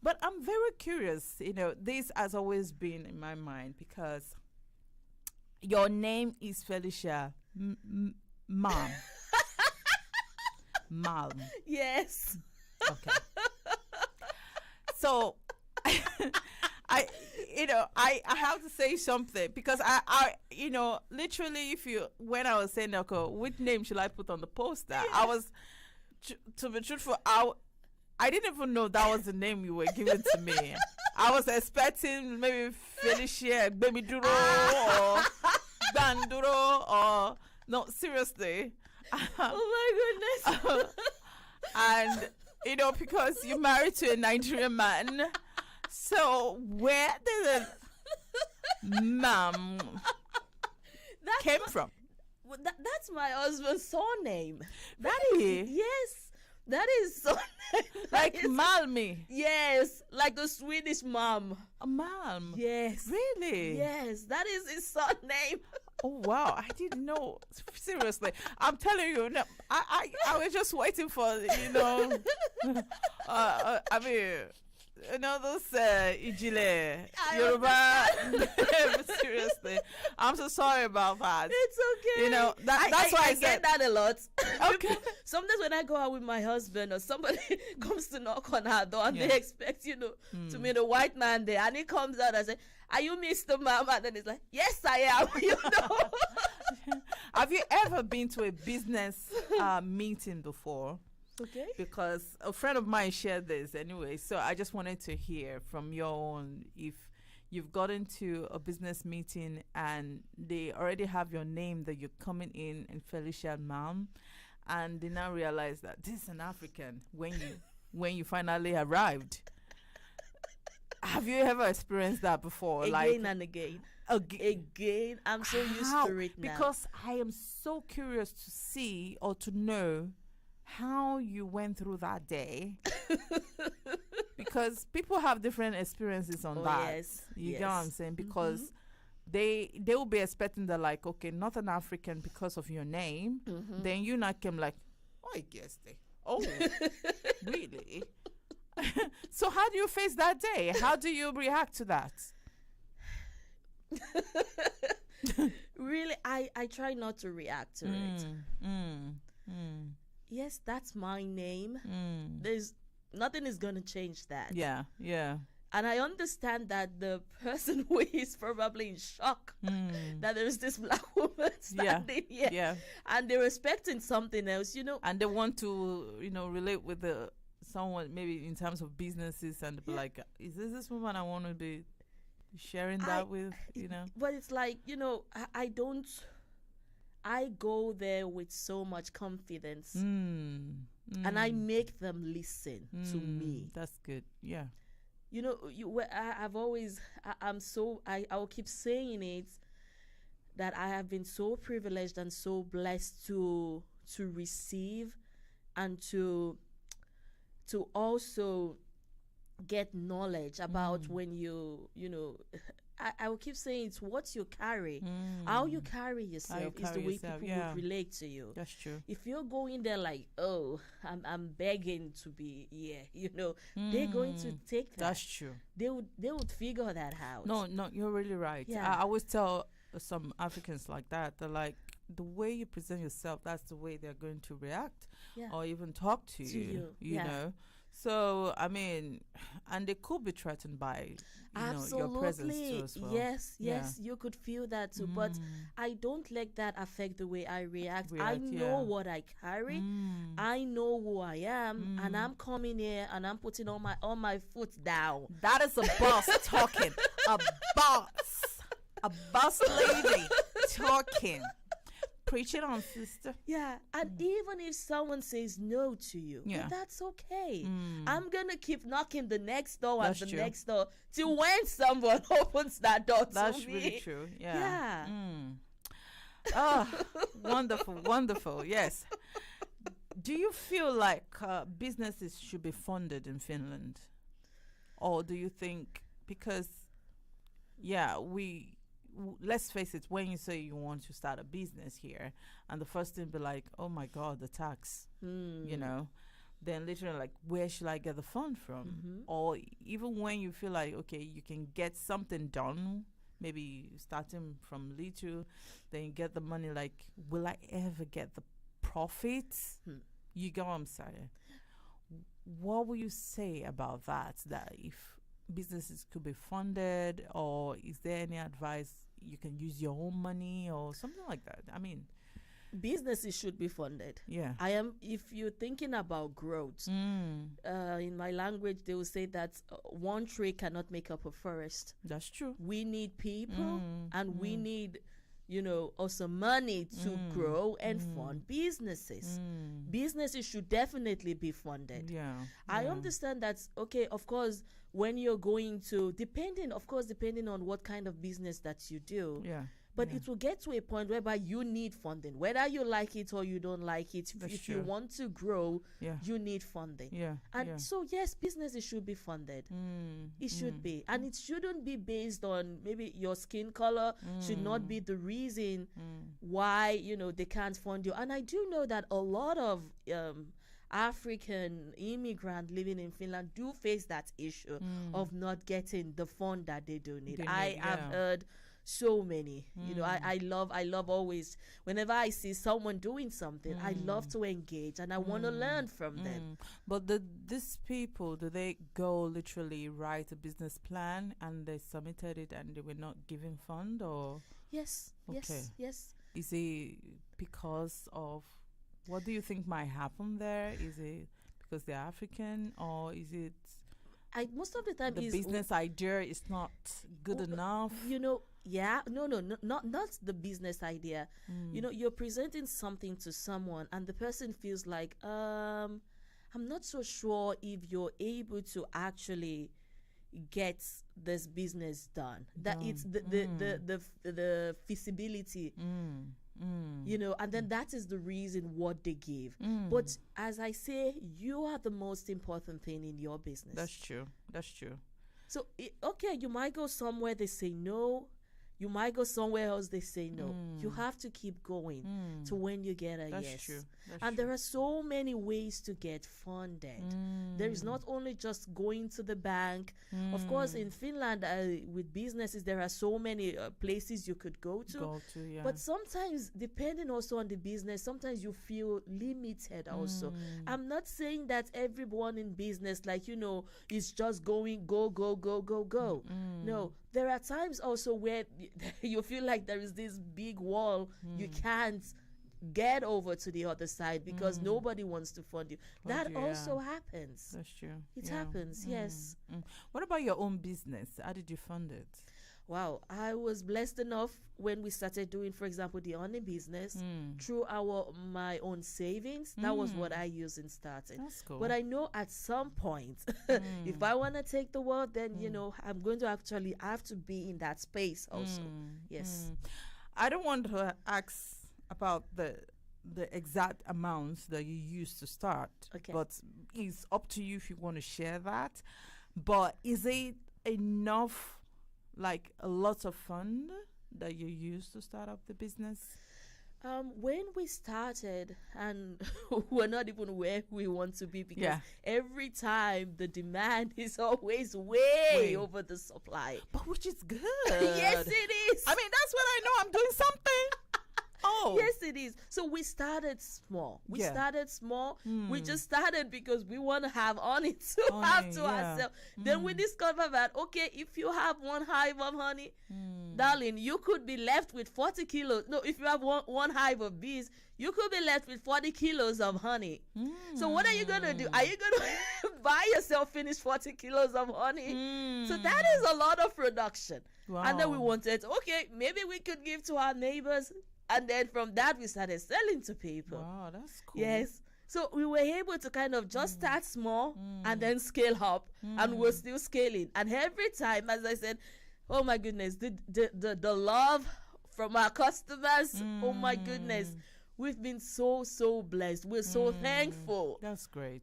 [SPEAKER 1] But I'm very curious, this has always been in my mind, because your name is Felicia Mom. Mom.
[SPEAKER 5] Yes.
[SPEAKER 1] Okay. So I have to say something, because I literally, when I was saying, okay, which name should I put on the poster? I was, to be truthful, I didn't even know that was the name you were giving to me. I was expecting maybe Felicia, Baby Duro, or Dan Duro, or no, seriously.
[SPEAKER 5] Oh my goodness.
[SPEAKER 1] And because you're married to a Nigerian man. So where did the mom came from?
[SPEAKER 5] That's my husband's surname.
[SPEAKER 1] Really?
[SPEAKER 5] Yes. That is surname.
[SPEAKER 1] Like Malmi.
[SPEAKER 5] Yes. Like the Swedish mom.
[SPEAKER 1] A mom.
[SPEAKER 5] Yes.
[SPEAKER 1] Really?
[SPEAKER 5] Yes. That is his surname.
[SPEAKER 1] Oh wow, I didn't know. Seriously, I'm telling you, no, I was just waiting for I mean, those Ijile Yoruba. Seriously, I'm so sorry about that.
[SPEAKER 5] It's okay.
[SPEAKER 1] That's why I
[SPEAKER 5] get that a lot.
[SPEAKER 1] Okay.
[SPEAKER 5] Sometimes when I go out with my husband, or somebody comes to knock on our door, and they expect to meet a white man there, and he comes out and say, "Are you Mr. Mama?" And then he's like, "Yes, I am."
[SPEAKER 1] Have you ever been to a business meeting before?
[SPEAKER 5] Okay.
[SPEAKER 1] Because a friend of mine shared this anyway. So I just wanted to hear from your own, if you've gotten to a business meeting and they already have your name that you're coming in and Felicia Ma'am, and they now realize that this is an African when you finally arrived. Have you ever experienced that before?
[SPEAKER 5] Again and again. Again. I'm so used to it now.
[SPEAKER 1] Because I am so curious to see or to know how you went through that day. Because people have different experiences on that.
[SPEAKER 5] Yes.
[SPEAKER 1] You get what I'm saying? Because they will be expecting that, like, okay, not an African because of your name. Then you not came like, oh, I guess they. Oh, really? So how do you face that day? How do you react to that?
[SPEAKER 5] Really, I try not to react to it. Yes, that's my name. There's nothing is going to change that.
[SPEAKER 1] Yeah.
[SPEAKER 5] And I understand that the person who is probably in shock that there's this black woman standing here.
[SPEAKER 1] Yeah.
[SPEAKER 5] And they're expecting something else,
[SPEAKER 1] And they want to, relate with someone maybe in terms of businesses and be like, is this woman I want to be sharing that with,
[SPEAKER 5] But it's like, I go there with so much confidence and I make them listen to me.
[SPEAKER 1] That's good. Yeah.
[SPEAKER 5] I'll keep saying it, that I have been so privileged and so blessed to receive and to also get knowledge about when I will keep saying it's what you carry. How you carry yourself is the way people would relate to you.
[SPEAKER 1] That's true.
[SPEAKER 5] If you're going there like, oh, I'm begging to be here, they're going to take that.
[SPEAKER 1] That's true.
[SPEAKER 5] They would figure that out.
[SPEAKER 1] No, you're really right.
[SPEAKER 5] Yeah.
[SPEAKER 1] I always tell some Africans like that. They're like, the way you present yourself, that's the way they're going to react or even talk to you. You know. So, I mean, and they could be threatened by, your presence too as well.
[SPEAKER 5] Yes, you could feel that too. But I don't let that affect the way I react. I know what I carry. I know who I am. And I'm coming here and I'm putting all my foot down.
[SPEAKER 1] That is a boss talking. A boss lady talking. Preach it on, sister.
[SPEAKER 5] Yeah, and even if someone says no to you, that's okay. I'm gonna keep knocking the next door and the next door till when someone opens that door to me.
[SPEAKER 1] That's really true. Yeah. Oh, wonderful. Yes. Do you feel like businesses should be funded in Finland, or do you think because, let's face it, when you say you want to start a business here and the first thing be like, oh my God, the tax, then literally like, where should I get the fund from? Or even when you feel like, okay, you can get something done, maybe starting from little, then you get the money, like, will I ever get the profits? You get what I'm saying? What will you say about that if businesses could be funded, or is there any advice you can use your own money or something like that? I mean,
[SPEAKER 5] businesses should be funded. If you're thinking about growth, in my language they will say that one tree cannot make up a forest.
[SPEAKER 1] That's true.
[SPEAKER 5] We need people and we need also money to grow and fund businesses. Businesses should definitely be funded. I understand that's okay. Of course, when you're going to, depending on what kind of business that you do. But it will get to a point whereby you need funding, whether you like it or you don't like it. If you want to grow, you need funding. So yes, businesses should be funded. It should be, and it shouldn't be based on maybe your skin color. Should not be the reason why they can't fund you. And I do know that a lot of African immigrants living in Finland do face that issue of not getting the fund that they do need. I have heard so many. I love always, whenever I see someone doing something, I love to engage and I want to learn from them.
[SPEAKER 1] But these people, do they go literally write a business plan and they submitted it and they were not given fund, or?
[SPEAKER 5] Yes.
[SPEAKER 1] Okay.
[SPEAKER 5] Yes.
[SPEAKER 1] Is it because of What do you think might happen there? Is it because they're African, or is it
[SPEAKER 5] Most of the time
[SPEAKER 1] the
[SPEAKER 5] is
[SPEAKER 1] business idea is not good enough?
[SPEAKER 5] Not the business idea. You're presenting something to someone and the person feels like, I'm not so sure if you're able to actually get this business done. That it's the feasibility. And then that is the reason what they give. But as I say, you are the most important thing in your business.
[SPEAKER 1] That's true.
[SPEAKER 5] So, you might go somewhere, they say no. You might go somewhere else, they say no. You have to keep going to when you get a
[SPEAKER 1] That's
[SPEAKER 5] yes.
[SPEAKER 1] true.
[SPEAKER 5] And there are so many ways to get funded. There is not only just going to the bank. Of course, in Finland, with businesses, there are so many places you could go to.
[SPEAKER 1] Yeah.
[SPEAKER 5] But sometimes, depending also on the business, sometimes you feel limited also. I'm not saying that everyone in business, is just going go. No, there are times also where you feel like there is this big wall you can't get over to the other side because nobody wants to fund you. That also happens.
[SPEAKER 1] That's true.
[SPEAKER 5] It happens, yes.
[SPEAKER 1] What about your own business? How did you fund it?
[SPEAKER 5] Wow, I was blessed enough when we started doing, for example, the honey business through my own savings. That was what I used in starting.
[SPEAKER 1] That's cool.
[SPEAKER 5] But I know at some point, if I want to take the world, then I'm going to actually have to be in that space also. Yes.
[SPEAKER 1] I don't want to ask about the exact amounts that you used to start.
[SPEAKER 5] Okay.
[SPEAKER 1] But it's up to you if you want to share that. But is it enough, like a lot of fund that you used to start up the business?
[SPEAKER 5] When we started, and we're not even where we want to be because every time the demand is always way over the supply.
[SPEAKER 1] But which is good.
[SPEAKER 5] Yes, it is.
[SPEAKER 1] I mean, that's when I know I'm doing something. Oh.
[SPEAKER 5] Yes, it is. So we started small. We just started because we want to have honey to have to ourselves. Then we discovered that, if you have one hive of honey, darling, you could be left with 40 kilos. No, if you have one hive of bees, you could be left with 40 kilos of honey. So what are you going to do? Are you going to buy yourself finished 40 kilos of honey? So that is a lot of production.
[SPEAKER 1] Wow.
[SPEAKER 5] And then we wanted, maybe we could give to our neighbors. And then from that, we started selling to people.
[SPEAKER 1] Wow, that's cool.
[SPEAKER 5] Yes. So we were able to kind of just start small and then scale up. And we're still scaling. And every time, as I said, oh my goodness, the love from our customers, oh my goodness. We've been so blessed. We're so thankful.
[SPEAKER 1] That's great.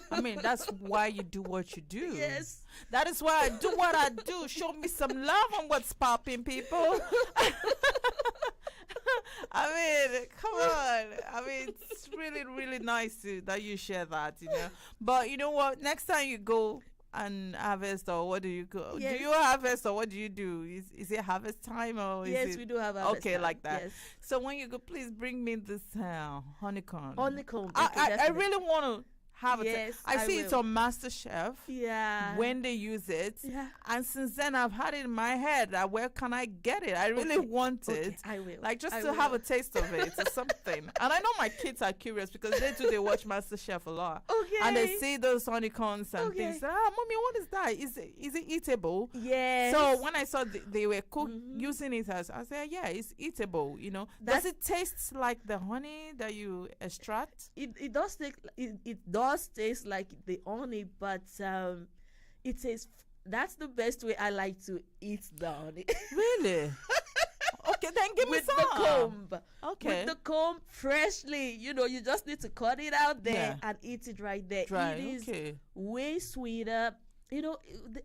[SPEAKER 1] I mean, that's why you do what you do.
[SPEAKER 5] Yes.
[SPEAKER 1] That is why I do what I do. Show me some love on what's popping, people. I mean, come on. I mean, it's really, really nice that you share that, But you know what? Next time you go and harvest, or what do you go?
[SPEAKER 5] Yes.
[SPEAKER 1] Do you harvest, or what do you do? Is it harvest time, or is
[SPEAKER 5] Yes,
[SPEAKER 1] it?
[SPEAKER 5] we do have harvest time.
[SPEAKER 1] Like that.
[SPEAKER 5] Yes.
[SPEAKER 1] So when you go, please bring me this honeycomb.
[SPEAKER 5] Honeycomb.
[SPEAKER 1] I really want to have
[SPEAKER 5] Yes,
[SPEAKER 1] it. I see it's on MasterChef.
[SPEAKER 5] Yeah.
[SPEAKER 1] When they use it.
[SPEAKER 5] Yeah.
[SPEAKER 1] And since then, I've had it in my head. Where can I get it? I really want it.
[SPEAKER 5] I will.
[SPEAKER 1] Like just
[SPEAKER 5] I
[SPEAKER 1] to
[SPEAKER 5] will.
[SPEAKER 1] have a taste of it or something. And I know my kids are curious because they watch MasterChef a lot.
[SPEAKER 5] Okay.
[SPEAKER 1] And they see those honeycombs and
[SPEAKER 5] Okay.
[SPEAKER 1] things. Mommy, what is that? Is it eatable?
[SPEAKER 5] Yes.
[SPEAKER 1] So when I saw they were using it as, I said, yeah, it's eatable. Does it taste like the honey that you extract?
[SPEAKER 5] It does taste like the honey, but it tastes. That's the best way I like to eat the honey.
[SPEAKER 1] Really? Okay, then give me
[SPEAKER 5] With
[SPEAKER 1] some.
[SPEAKER 5] the comb.
[SPEAKER 1] Okay.
[SPEAKER 5] With the comb freshly. You just need to cut it out there and eat it right there.
[SPEAKER 1] Dry.
[SPEAKER 5] It is
[SPEAKER 1] Okay.
[SPEAKER 5] way sweeter.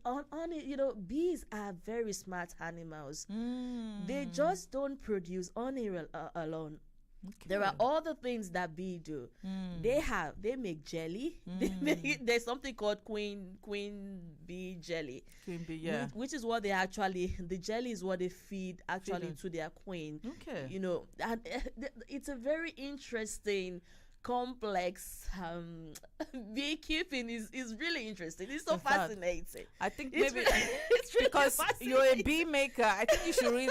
[SPEAKER 5] Honey, bees are very smart animals. They just don't produce honey alone.
[SPEAKER 1] Okay.
[SPEAKER 5] There are other things that bees do. They make jelly. There's something called queen bee jelly.
[SPEAKER 1] Queen bee, yeah.
[SPEAKER 5] Which is what the jelly is what they feed to their queen.
[SPEAKER 1] Okay.
[SPEAKER 5] And it's a very interesting complex beekeeping is really interesting. It's so
[SPEAKER 1] In fact,
[SPEAKER 5] fascinating.
[SPEAKER 1] I think
[SPEAKER 5] It's
[SPEAKER 1] maybe
[SPEAKER 5] it's really
[SPEAKER 1] because you're a
[SPEAKER 5] fascinating.
[SPEAKER 1] bee maker, I think you should read.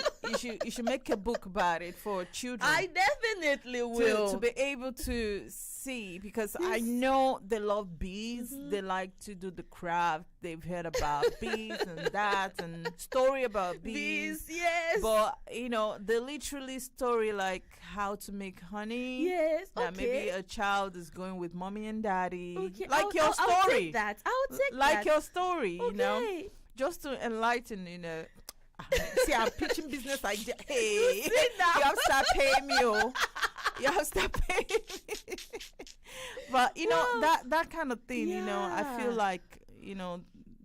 [SPEAKER 1] You should make a book about it for children.
[SPEAKER 5] I definitely will.
[SPEAKER 1] To be able to see, because I know they love bees. They like to do the craft. They've heard about bees and that and story about bees.
[SPEAKER 5] Yes.
[SPEAKER 1] But they literally story like how to make honey.
[SPEAKER 5] Yes.
[SPEAKER 1] That
[SPEAKER 5] Okay.
[SPEAKER 1] maybe a child is going with mommy and daddy.
[SPEAKER 5] Okay,
[SPEAKER 1] Like your
[SPEAKER 5] I'll
[SPEAKER 1] story.
[SPEAKER 5] take that. I'll take
[SPEAKER 1] Like
[SPEAKER 5] that.
[SPEAKER 1] your story,
[SPEAKER 5] Okay.
[SPEAKER 1] just to enlighten, See, I'm pitching business idea. Hey,
[SPEAKER 5] see now.
[SPEAKER 1] you have to start paying me, oh. You have to start paying me. But that kind of thing, I feel
[SPEAKER 5] Yeah.
[SPEAKER 1] like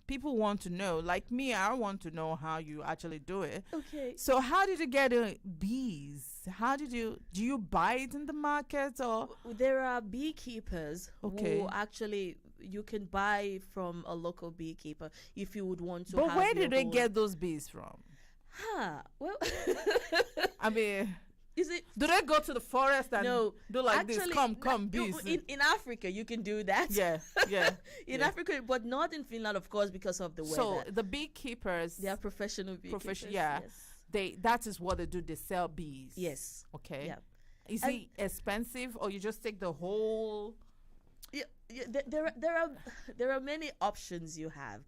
[SPEAKER 1] people want to know. Like me, I want to know how you actually do it.
[SPEAKER 5] Okay.
[SPEAKER 1] So how did you get bees? How do you buy it in the market or?
[SPEAKER 5] There are beekeepers
[SPEAKER 1] Okay.
[SPEAKER 5] who actually you can buy from a local beekeeper if you would want to.
[SPEAKER 1] But
[SPEAKER 5] have
[SPEAKER 1] where
[SPEAKER 5] your
[SPEAKER 1] did they
[SPEAKER 5] own.
[SPEAKER 1] get those bees from?
[SPEAKER 5] Well,
[SPEAKER 1] I mean,
[SPEAKER 5] is it?
[SPEAKER 1] do they go to the forest and
[SPEAKER 5] No,
[SPEAKER 1] do like
[SPEAKER 5] actually,
[SPEAKER 1] this? Come,
[SPEAKER 5] you-
[SPEAKER 1] bees.
[SPEAKER 5] In Africa, you can do that.
[SPEAKER 1] Yeah.
[SPEAKER 5] In
[SPEAKER 1] yeah.
[SPEAKER 5] Africa, but not in Finland, of course, because of the weather.
[SPEAKER 1] So the beekeepers,
[SPEAKER 5] They are professional beekeepers.
[SPEAKER 1] yeah.
[SPEAKER 5] Yes.
[SPEAKER 1] that is what they do. They sell bees.
[SPEAKER 5] Yes.
[SPEAKER 1] Okay.
[SPEAKER 5] Yeah.
[SPEAKER 1] Is
[SPEAKER 5] And-
[SPEAKER 1] it expensive, or you just take the whole?
[SPEAKER 5] Yeah, there are many options you have.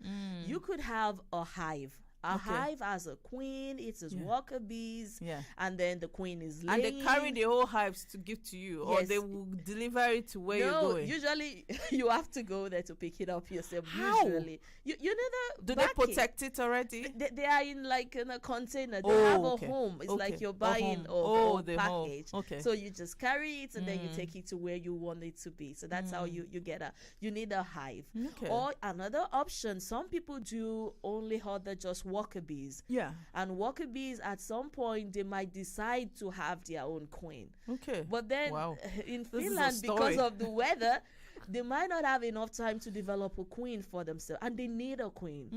[SPEAKER 5] You could have a hive. A
[SPEAKER 1] Okay.
[SPEAKER 5] hive has a queen. It is worker bees.
[SPEAKER 1] Yeah.
[SPEAKER 5] And then the queen is
[SPEAKER 1] And
[SPEAKER 5] laying.
[SPEAKER 1] they carry the whole hives to give to you, or
[SPEAKER 5] Yes.
[SPEAKER 1] they will deliver it to where you're
[SPEAKER 5] No,
[SPEAKER 1] going.
[SPEAKER 5] usually you have to go there to pick it up yourself.
[SPEAKER 1] How?
[SPEAKER 5] Usually, you know the
[SPEAKER 1] Do they
[SPEAKER 5] backing.
[SPEAKER 1] protect it already?
[SPEAKER 5] They are in like in a container. They
[SPEAKER 1] Oh,
[SPEAKER 5] have
[SPEAKER 1] okay.
[SPEAKER 5] a home. It's like
[SPEAKER 1] Okay.
[SPEAKER 5] you're
[SPEAKER 1] A
[SPEAKER 5] buying
[SPEAKER 1] home.
[SPEAKER 5] a
[SPEAKER 1] The home.
[SPEAKER 5] package.
[SPEAKER 1] Okay.
[SPEAKER 5] So you just carry it and then you take it to where you want it to be. So that's how you get you need a hive.
[SPEAKER 1] Okay.
[SPEAKER 5] Or another option, some people do only order just worker bees.
[SPEAKER 1] Yeah.
[SPEAKER 5] And worker bees at some point they might decide to have their own queen.
[SPEAKER 1] Okay.
[SPEAKER 5] But then
[SPEAKER 1] Wow.
[SPEAKER 5] in
[SPEAKER 1] This is a
[SPEAKER 5] Finland, because
[SPEAKER 1] story.
[SPEAKER 5] of the weather, they might not have enough time to develop a queen for themselves, and they need a queen.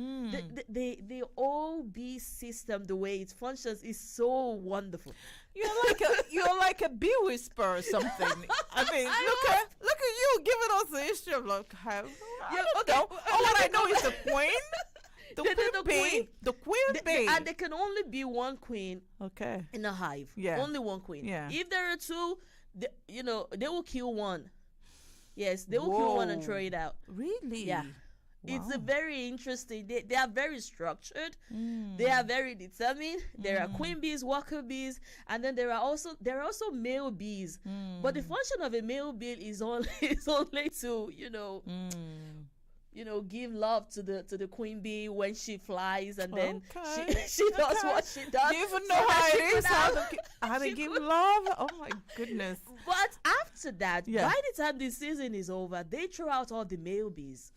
[SPEAKER 5] The whole bee system, the way it functions, is so wonderful.
[SPEAKER 1] You're like a bee whisperer or something. I mean, look at you giving us the history of like how. I don't know. All I know is the queen. The queen bee. The queen bee.
[SPEAKER 5] And there can only be one queen
[SPEAKER 1] Okay.
[SPEAKER 5] in a hive.
[SPEAKER 1] Yeah.
[SPEAKER 5] Only one queen.
[SPEAKER 1] Yeah.
[SPEAKER 5] If there are two, they will kill one. Yes, they will kill one and
[SPEAKER 1] Whoa.
[SPEAKER 5] throw it out.
[SPEAKER 1] Really?
[SPEAKER 5] Yeah. It's a
[SPEAKER 1] Wow.
[SPEAKER 5] very interesting. They are very structured. They are very determined. There are queen bees, worker bees, and then there are also male bees. But the function of a male bee is only to give love to the queen bee when she flies, and then
[SPEAKER 1] Okay.
[SPEAKER 5] she does what she does.
[SPEAKER 1] Do you even
[SPEAKER 5] so
[SPEAKER 1] know
[SPEAKER 5] that
[SPEAKER 1] how
[SPEAKER 5] she
[SPEAKER 1] it is?
[SPEAKER 5] could have-
[SPEAKER 1] How they
[SPEAKER 5] she
[SPEAKER 1] give
[SPEAKER 5] could-
[SPEAKER 1] love? Oh my goodness.
[SPEAKER 5] But after that,
[SPEAKER 1] Yeah.
[SPEAKER 5] by the time the season is over, they throw out all the male bees.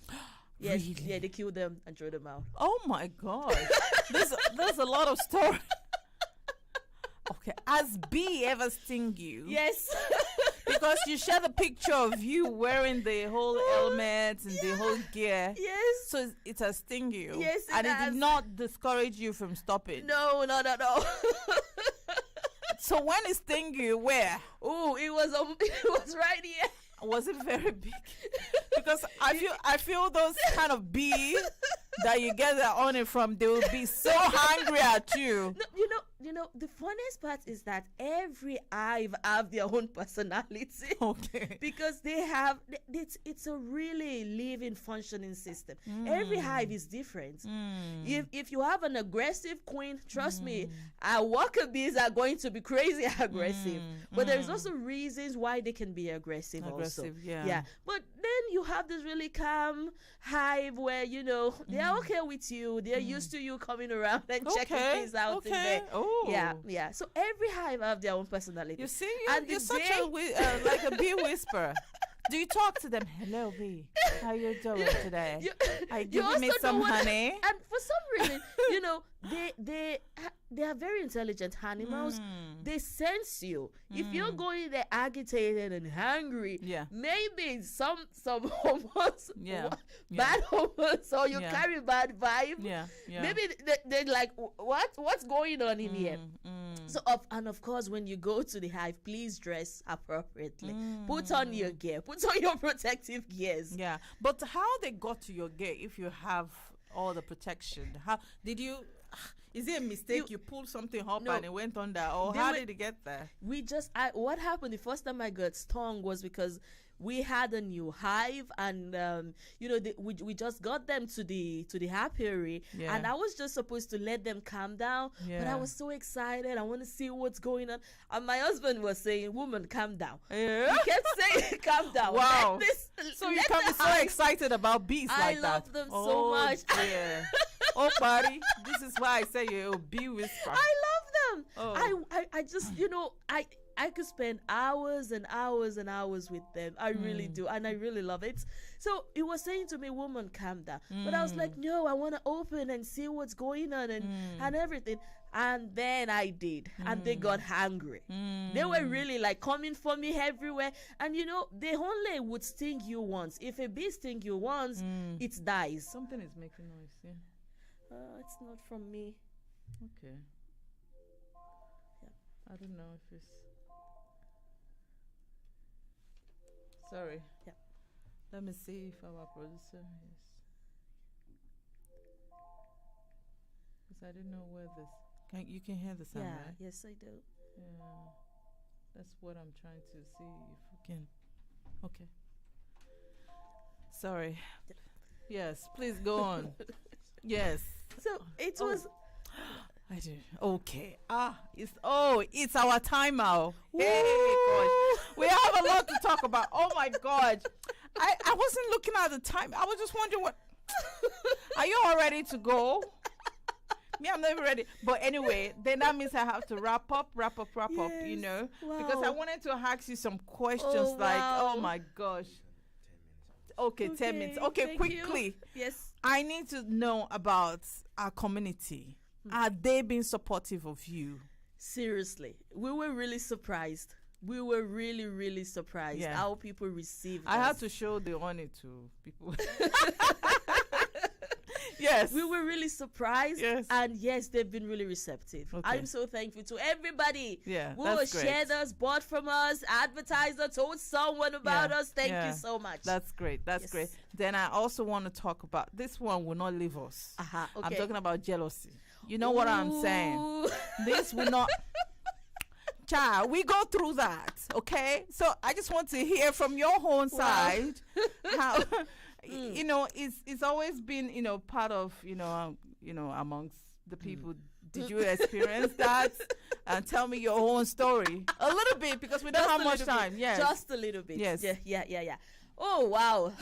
[SPEAKER 5] Yes,
[SPEAKER 1] Really?
[SPEAKER 5] yeah, they kill them and throw them out.
[SPEAKER 1] Oh my God. There's a lot of story. Okay. Has bee ever sting you?
[SPEAKER 5] Yes.
[SPEAKER 1] Because you share the picture of you wearing the whole helmet and the whole gear.
[SPEAKER 5] Yes.
[SPEAKER 1] So it has sting you.
[SPEAKER 5] Yes, it
[SPEAKER 1] And it
[SPEAKER 5] has.
[SPEAKER 1] did not discourage you from stopping.
[SPEAKER 5] No.
[SPEAKER 1] So when it sting you, where?
[SPEAKER 5] Oh, it was right here.
[SPEAKER 1] Was it very big? Because I feel those kind of bee that you get that on it from, they will be so angry at you.
[SPEAKER 5] No, the funniest part is that every hive have their own personality.
[SPEAKER 1] Okay.
[SPEAKER 5] Because they have it's a really living, functioning system. Every hive is different. If you have an aggressive queen, trust me, our worker bees are going to be crazy aggressive. But there's also reasons why they can be aggressive also.
[SPEAKER 1] Yeah.
[SPEAKER 5] But then you have this really calm hive where they're okay with you. They're used to you coming around and checking things out in there.
[SPEAKER 1] Oh.
[SPEAKER 5] Yeah. So every hive have their own personality.
[SPEAKER 1] You see,
[SPEAKER 5] And
[SPEAKER 1] you're
[SPEAKER 5] the
[SPEAKER 1] such like a bee whisperer. Do you talk to them? Hello, bee. How you doing today? Are you giving me some honey?
[SPEAKER 5] And for some reason, they are very intelligent animals. They sense you. If you're going there agitated and hungry, maybe some hormones, bad hormones, or you carry bad vibe. Maybe they're like, what's going on in here? So and of course, when you go to the hive, please dress appropriately. Put on your gear. Put on your protective gears.
[SPEAKER 1] Yeah, but how they got to your gear if you have all the protection? How did you? Is it a mistake? You pulled something up and it went under, or how did it get there?
[SPEAKER 5] What happened the first time I got stung was because we had a new hive, and we just got them to the apiary, and I was just supposed to let them calm down, but I was so excited. I want to see what's going on, and my husband was saying, "Woman, calm down." He kept saying, "Calm down."
[SPEAKER 1] Wow! So you can be so excited about bees like that.
[SPEAKER 5] I love them so much.
[SPEAKER 1] Dear. Oh, buddy, this is why I say you're a bee whisperer.
[SPEAKER 5] I love them. Oh. I just I could spend hours and hours and hours with them. I really do. And I really love it. So he was saying to me, "Woman, calm down." But I was like, no, I want to open and see what's going on and everything. And then I did. And they got hungry. They were really like coming for me everywhere. And they only would sting you once. If a bee stings you once, it dies.
[SPEAKER 1] Something is making noise,
[SPEAKER 5] it's not from me.
[SPEAKER 1] Okay. I don't know if it's... Sorry.
[SPEAKER 5] Yeah.
[SPEAKER 1] Let me see if our producer is... Because I didn't know where this... You can hear the sound, right?
[SPEAKER 5] Yes, I do.
[SPEAKER 1] Yeah. That's what I'm trying to see if we can... Okay. Sorry. Yes, please go on. Yes.
[SPEAKER 5] So it was...
[SPEAKER 1] I do. Okay. It's our time now. Hey, gosh. We have a lot to talk about. Oh, my God. I wasn't looking at the time. I was just wondering what... Are you all ready to go? Me, I'm not even ready. But anyway, then that means I have to wrap up,
[SPEAKER 5] Wow.
[SPEAKER 1] because I wanted to ask you some questions oh, my gosh. Okay, 10 minutes. Okay, quickly.
[SPEAKER 5] You. Yes.
[SPEAKER 1] I need to know about our community. Are they being supportive of you?
[SPEAKER 5] Seriously, we were really surprised. We were really, really surprised how people received
[SPEAKER 1] I
[SPEAKER 5] us.
[SPEAKER 1] had to show the honor to people. Yes.
[SPEAKER 5] We were really surprised.
[SPEAKER 1] Yes.
[SPEAKER 5] And yes, they've been really receptive.
[SPEAKER 1] Okay.
[SPEAKER 5] I'm so thankful to everybody who
[SPEAKER 1] that's great.
[SPEAKER 5] shared us, bought from us, advertised us, told someone about us. Thank you so much.
[SPEAKER 1] That's great. That's great. Then I also want to talk about this one will not leave us.
[SPEAKER 5] Okay.
[SPEAKER 1] I'm talking about jealousy. You know what I'm saying? This will not... Child, we go through that, okay? So I just want to hear from your own side how... it's always been, part of, amongst the people. Did you experience that? And tell me your own story. A little bit, because we don't have much time. Yes.
[SPEAKER 5] Just a little bit.
[SPEAKER 1] Yes.
[SPEAKER 5] Yeah. Oh, wow.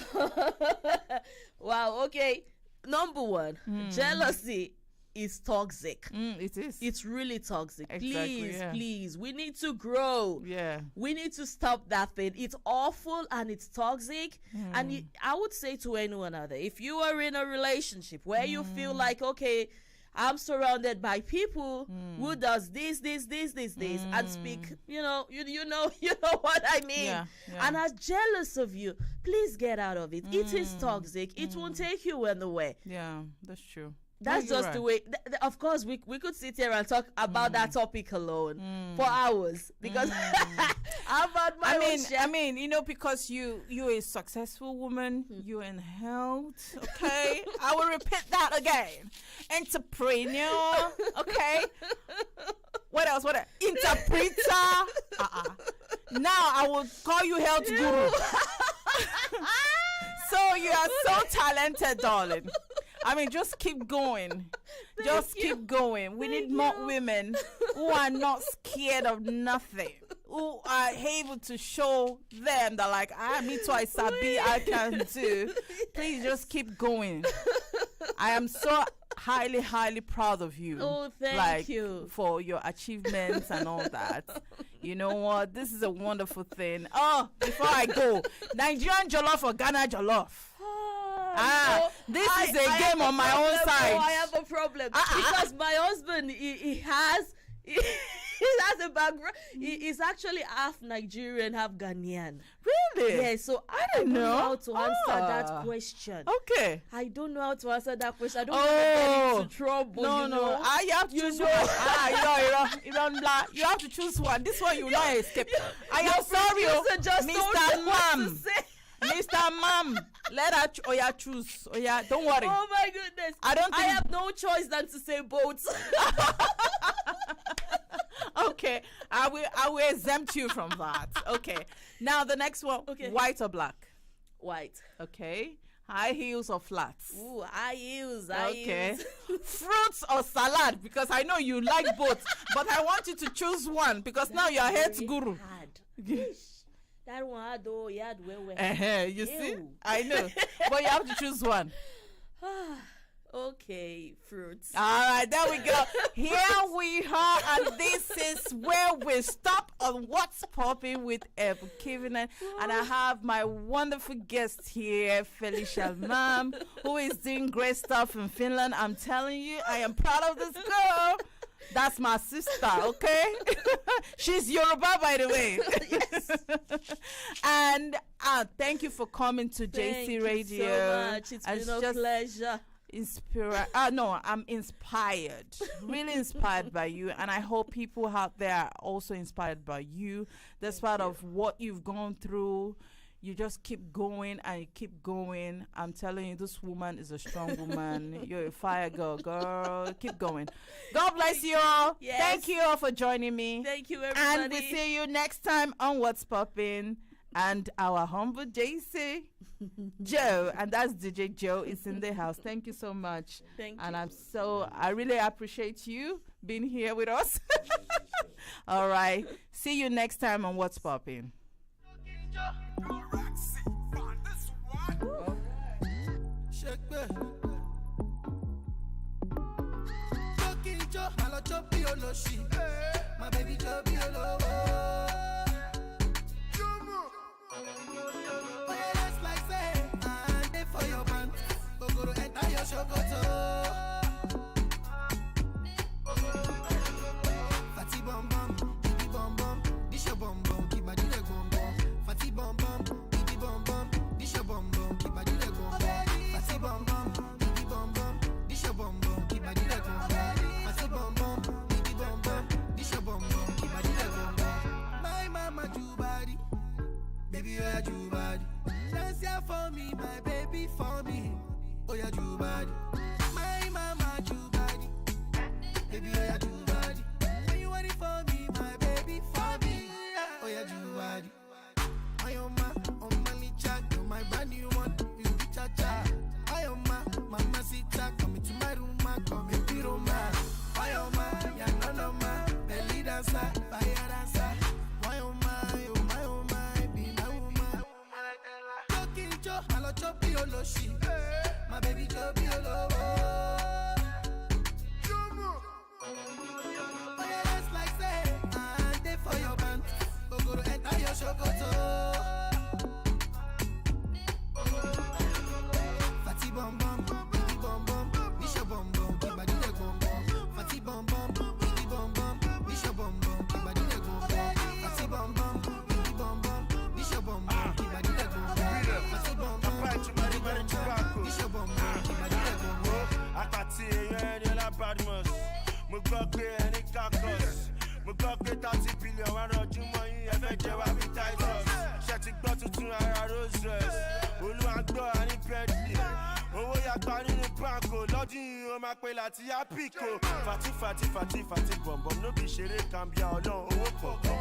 [SPEAKER 5] Wow, okay. Number one, jealousy is toxic.
[SPEAKER 1] It is.
[SPEAKER 5] It's really toxic.
[SPEAKER 1] Exactly,
[SPEAKER 5] Please. We need to grow.
[SPEAKER 1] Yeah.
[SPEAKER 5] We need to stop that thing. It's awful and it's toxic. And I would say to anyone out there, if you are in a relationship where you feel like, okay, I'm surrounded by people who does this, and speak, you know what I mean, and are jealous of you, please get out of it. It is toxic. It won't take you anywhere.
[SPEAKER 1] Yeah, that's true.
[SPEAKER 5] That's just the way. Of course, we could sit here and talk about that topic alone for hours, because I've had my own share.
[SPEAKER 1] I mean, because you're a successful woman, you're in health, okay? I will repeat that again. Entrepreneur, okay? What else? Interpreter. Now I will call you health guru. So you are so talented, darling. I mean, just keep going. Keep going. We need more women who are not scared of nothing, who are able to show them that, like, me too, I sabi, I can do. Please just keep going. I am so highly, highly proud of you.
[SPEAKER 5] Oh, thank you.
[SPEAKER 1] For your achievements and all that. You know what? This is a wonderful thing. Oh, before I go, Nigerian jollof or Ghana jollof? This is a game on my own side.
[SPEAKER 5] I have a problem because my husband he has he has a background. He's actually half Nigerian, half Ghanaian.
[SPEAKER 1] Really?
[SPEAKER 5] Yeah, so I don't know how to answer that
[SPEAKER 1] Ah.
[SPEAKER 5] question.
[SPEAKER 1] Okay.
[SPEAKER 5] I don't know how to answer that question. I don't want to get into trouble.
[SPEAKER 1] No,
[SPEAKER 5] you
[SPEAKER 1] no.
[SPEAKER 5] know?
[SPEAKER 1] You have to choose one. You have to choose one. This one you will not escape. I am sorry,
[SPEAKER 5] producer just told
[SPEAKER 1] Mr.
[SPEAKER 5] you what to
[SPEAKER 1] Mam.
[SPEAKER 5] say.
[SPEAKER 1] Mr. Mam, let her choose. Oh yeah, don't worry.
[SPEAKER 5] Oh my goodness.
[SPEAKER 1] I don't think-
[SPEAKER 5] have no choice than to say both.
[SPEAKER 1] Okay, I will exempt you from that. Okay. Now the next one.
[SPEAKER 5] Okay.
[SPEAKER 1] White or black?
[SPEAKER 5] White.
[SPEAKER 1] Okay. High heels or flats?
[SPEAKER 5] Ooh, I use.
[SPEAKER 1] Okay. Fruits or salad? Because I know you like both, but I want you to choose one because now you're health
[SPEAKER 5] Very
[SPEAKER 1] guru.
[SPEAKER 5] hard. That one hard though. You had well.
[SPEAKER 1] You see?
[SPEAKER 5] Ew.
[SPEAKER 1] I know. But you have to choose one.
[SPEAKER 5] Okay, fruits.
[SPEAKER 1] All right, there we go. Here we are, and this is where we stop on What's Popping with Kevin. And I have my wonderful guest here, Felicia Mam, who is doing great stuff in Finland. I'm telling you, I am proud of this girl. That's my sister, okay? She's Yoruba, by the way.
[SPEAKER 5] Yes.
[SPEAKER 1] And thank you for coming to
[SPEAKER 5] Thank
[SPEAKER 1] JC
[SPEAKER 5] you
[SPEAKER 1] Radio.
[SPEAKER 5] so much. It's
[SPEAKER 1] And
[SPEAKER 5] been a pleasure.
[SPEAKER 1] I'm inspired, really inspired by you, and I hope people out there are also inspired by you. Despite of what you've gone through, you just keep going and you keep going. I'm telling you, this woman is a strong woman. You're a fire girl. Keep going. God bless you all.
[SPEAKER 5] Yes.
[SPEAKER 1] Thank you all for joining me.
[SPEAKER 5] Thank you, everybody.
[SPEAKER 1] And we see you next time on What's Poppin'. And our humble JC Joe, and that's DJ Joe, is in the house. Thank you so much.
[SPEAKER 5] Thank
[SPEAKER 1] and
[SPEAKER 5] you.
[SPEAKER 1] I really appreciate you being here with us. All right. See you next time on What's Poppin'.
[SPEAKER 2] My baby Joe be all oh yeah, that's like say, and they for your man, go to enter your shokoto. Fatty bum bum, baby bum bum, this your bum bum, keep body leg bum bum. Fatty bum bum, baby bum bum, this your bum bum, keep body leg bum bum. Fatty bum bum, baby bum bum, this your bum bum, keep body leg bum bum. Fatty bum bum, baby bum bum, this your bum bum, keep body leg bum bum. My mama do body. Baby, oh yeah, you body. Dance here for me, my baby for me. Oh yeah, you body. My mama, you body. Baby, oh yeah, you body. When you want it for me, my baby for me. Oh yeah, you body. I am my licha, you're my brand new one. You be cha cha. I am mama sita, come into my room, come in the room. I am ya no ma, belly dancer, fire dancer. Why oh my, oh my, oh my, be my woman. Talking Joe, I love Choppy Oloshi. My baby Choppy Olo. Oh yeah, that's like say, and they for your band. Go to enter your shokoto. Fatty bum bum, baby bum bum, this your bum bum, keep body leg bum bum. Fatty bum bum, baby bum bum, this your bum bum, keep body leg bum bum. Fatty bum bum, baby bum bum, this your bum bum, keep body leg bum bum. Fatty bum bum, baby bum bum, this your bum bum, keep body leg bum bum.
[SPEAKER 6] Àtàtì èèyàn ẹni ọlábàdìmọ̀s mo gbọ́ pé ẹni kakọ́s mo gbọ́ pé 30 billion wà rọ̀júmọ́ yín ẹ fẹ́ jẹ wá bí titus ṣe ti gbọ́ tuntun ara Rolls Royce olúwa gbọ́ àní Bentley owó yàgbá nínú banko lọ́dún yìí ó máa pè láti ápìkò fàtí bọ̀m̀bọ̀m ló bí ṣeré kàmbíà ọlọ́run owó pọ̀pọ̀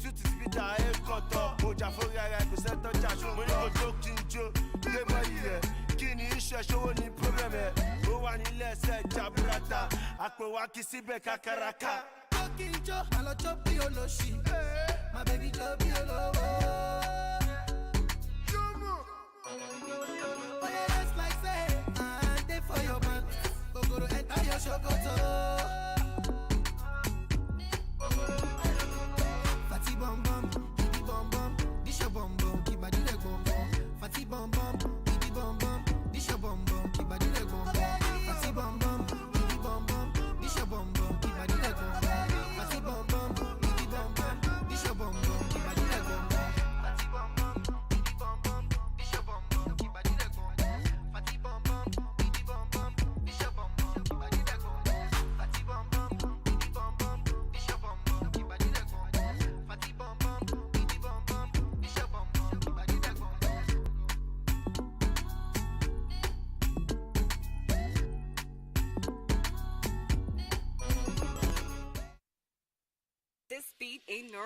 [SPEAKER 6] tútù spídà ẹ̀kọ́tọ̀ ọjà fórí ara ẹ̀kọ́ sẹ́tọ̀ jáṣọ mo ní kò jó kí n jó lébọ̀ yìí ẹ̀ kí ni iṣẹ́ ṣòwò ní problem ẹ̀ ó wà nílẹ̀ ẹsẹ̀ jaburata àpò wa kì í síbẹ̀ kákàràkà.
[SPEAKER 2] Talking Joe, I love Choppy Oloshi. My baby Choppy Olo. Oh yeah, that's like say, and they for your man. Go to enter your shokoto. Fatty bum bum, baby bum bum, this your bum bum, keep body leg bum bum. Fatty bum bum, baby bum bum, this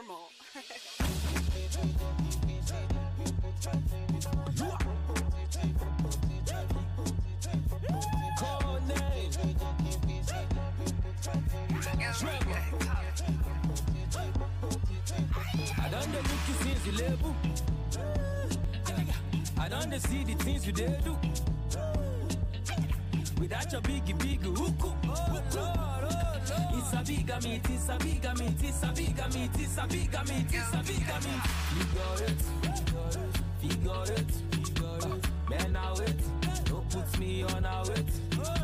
[SPEAKER 7] normal.
[SPEAKER 8] I done the look you since you label. I done the see the things you did do. Without your biggie hook. It's a big meat, it's a big meat, it's a big meat, it's a big meat, it's a big meat. You got it. Man, now it. Don't put me on a wait.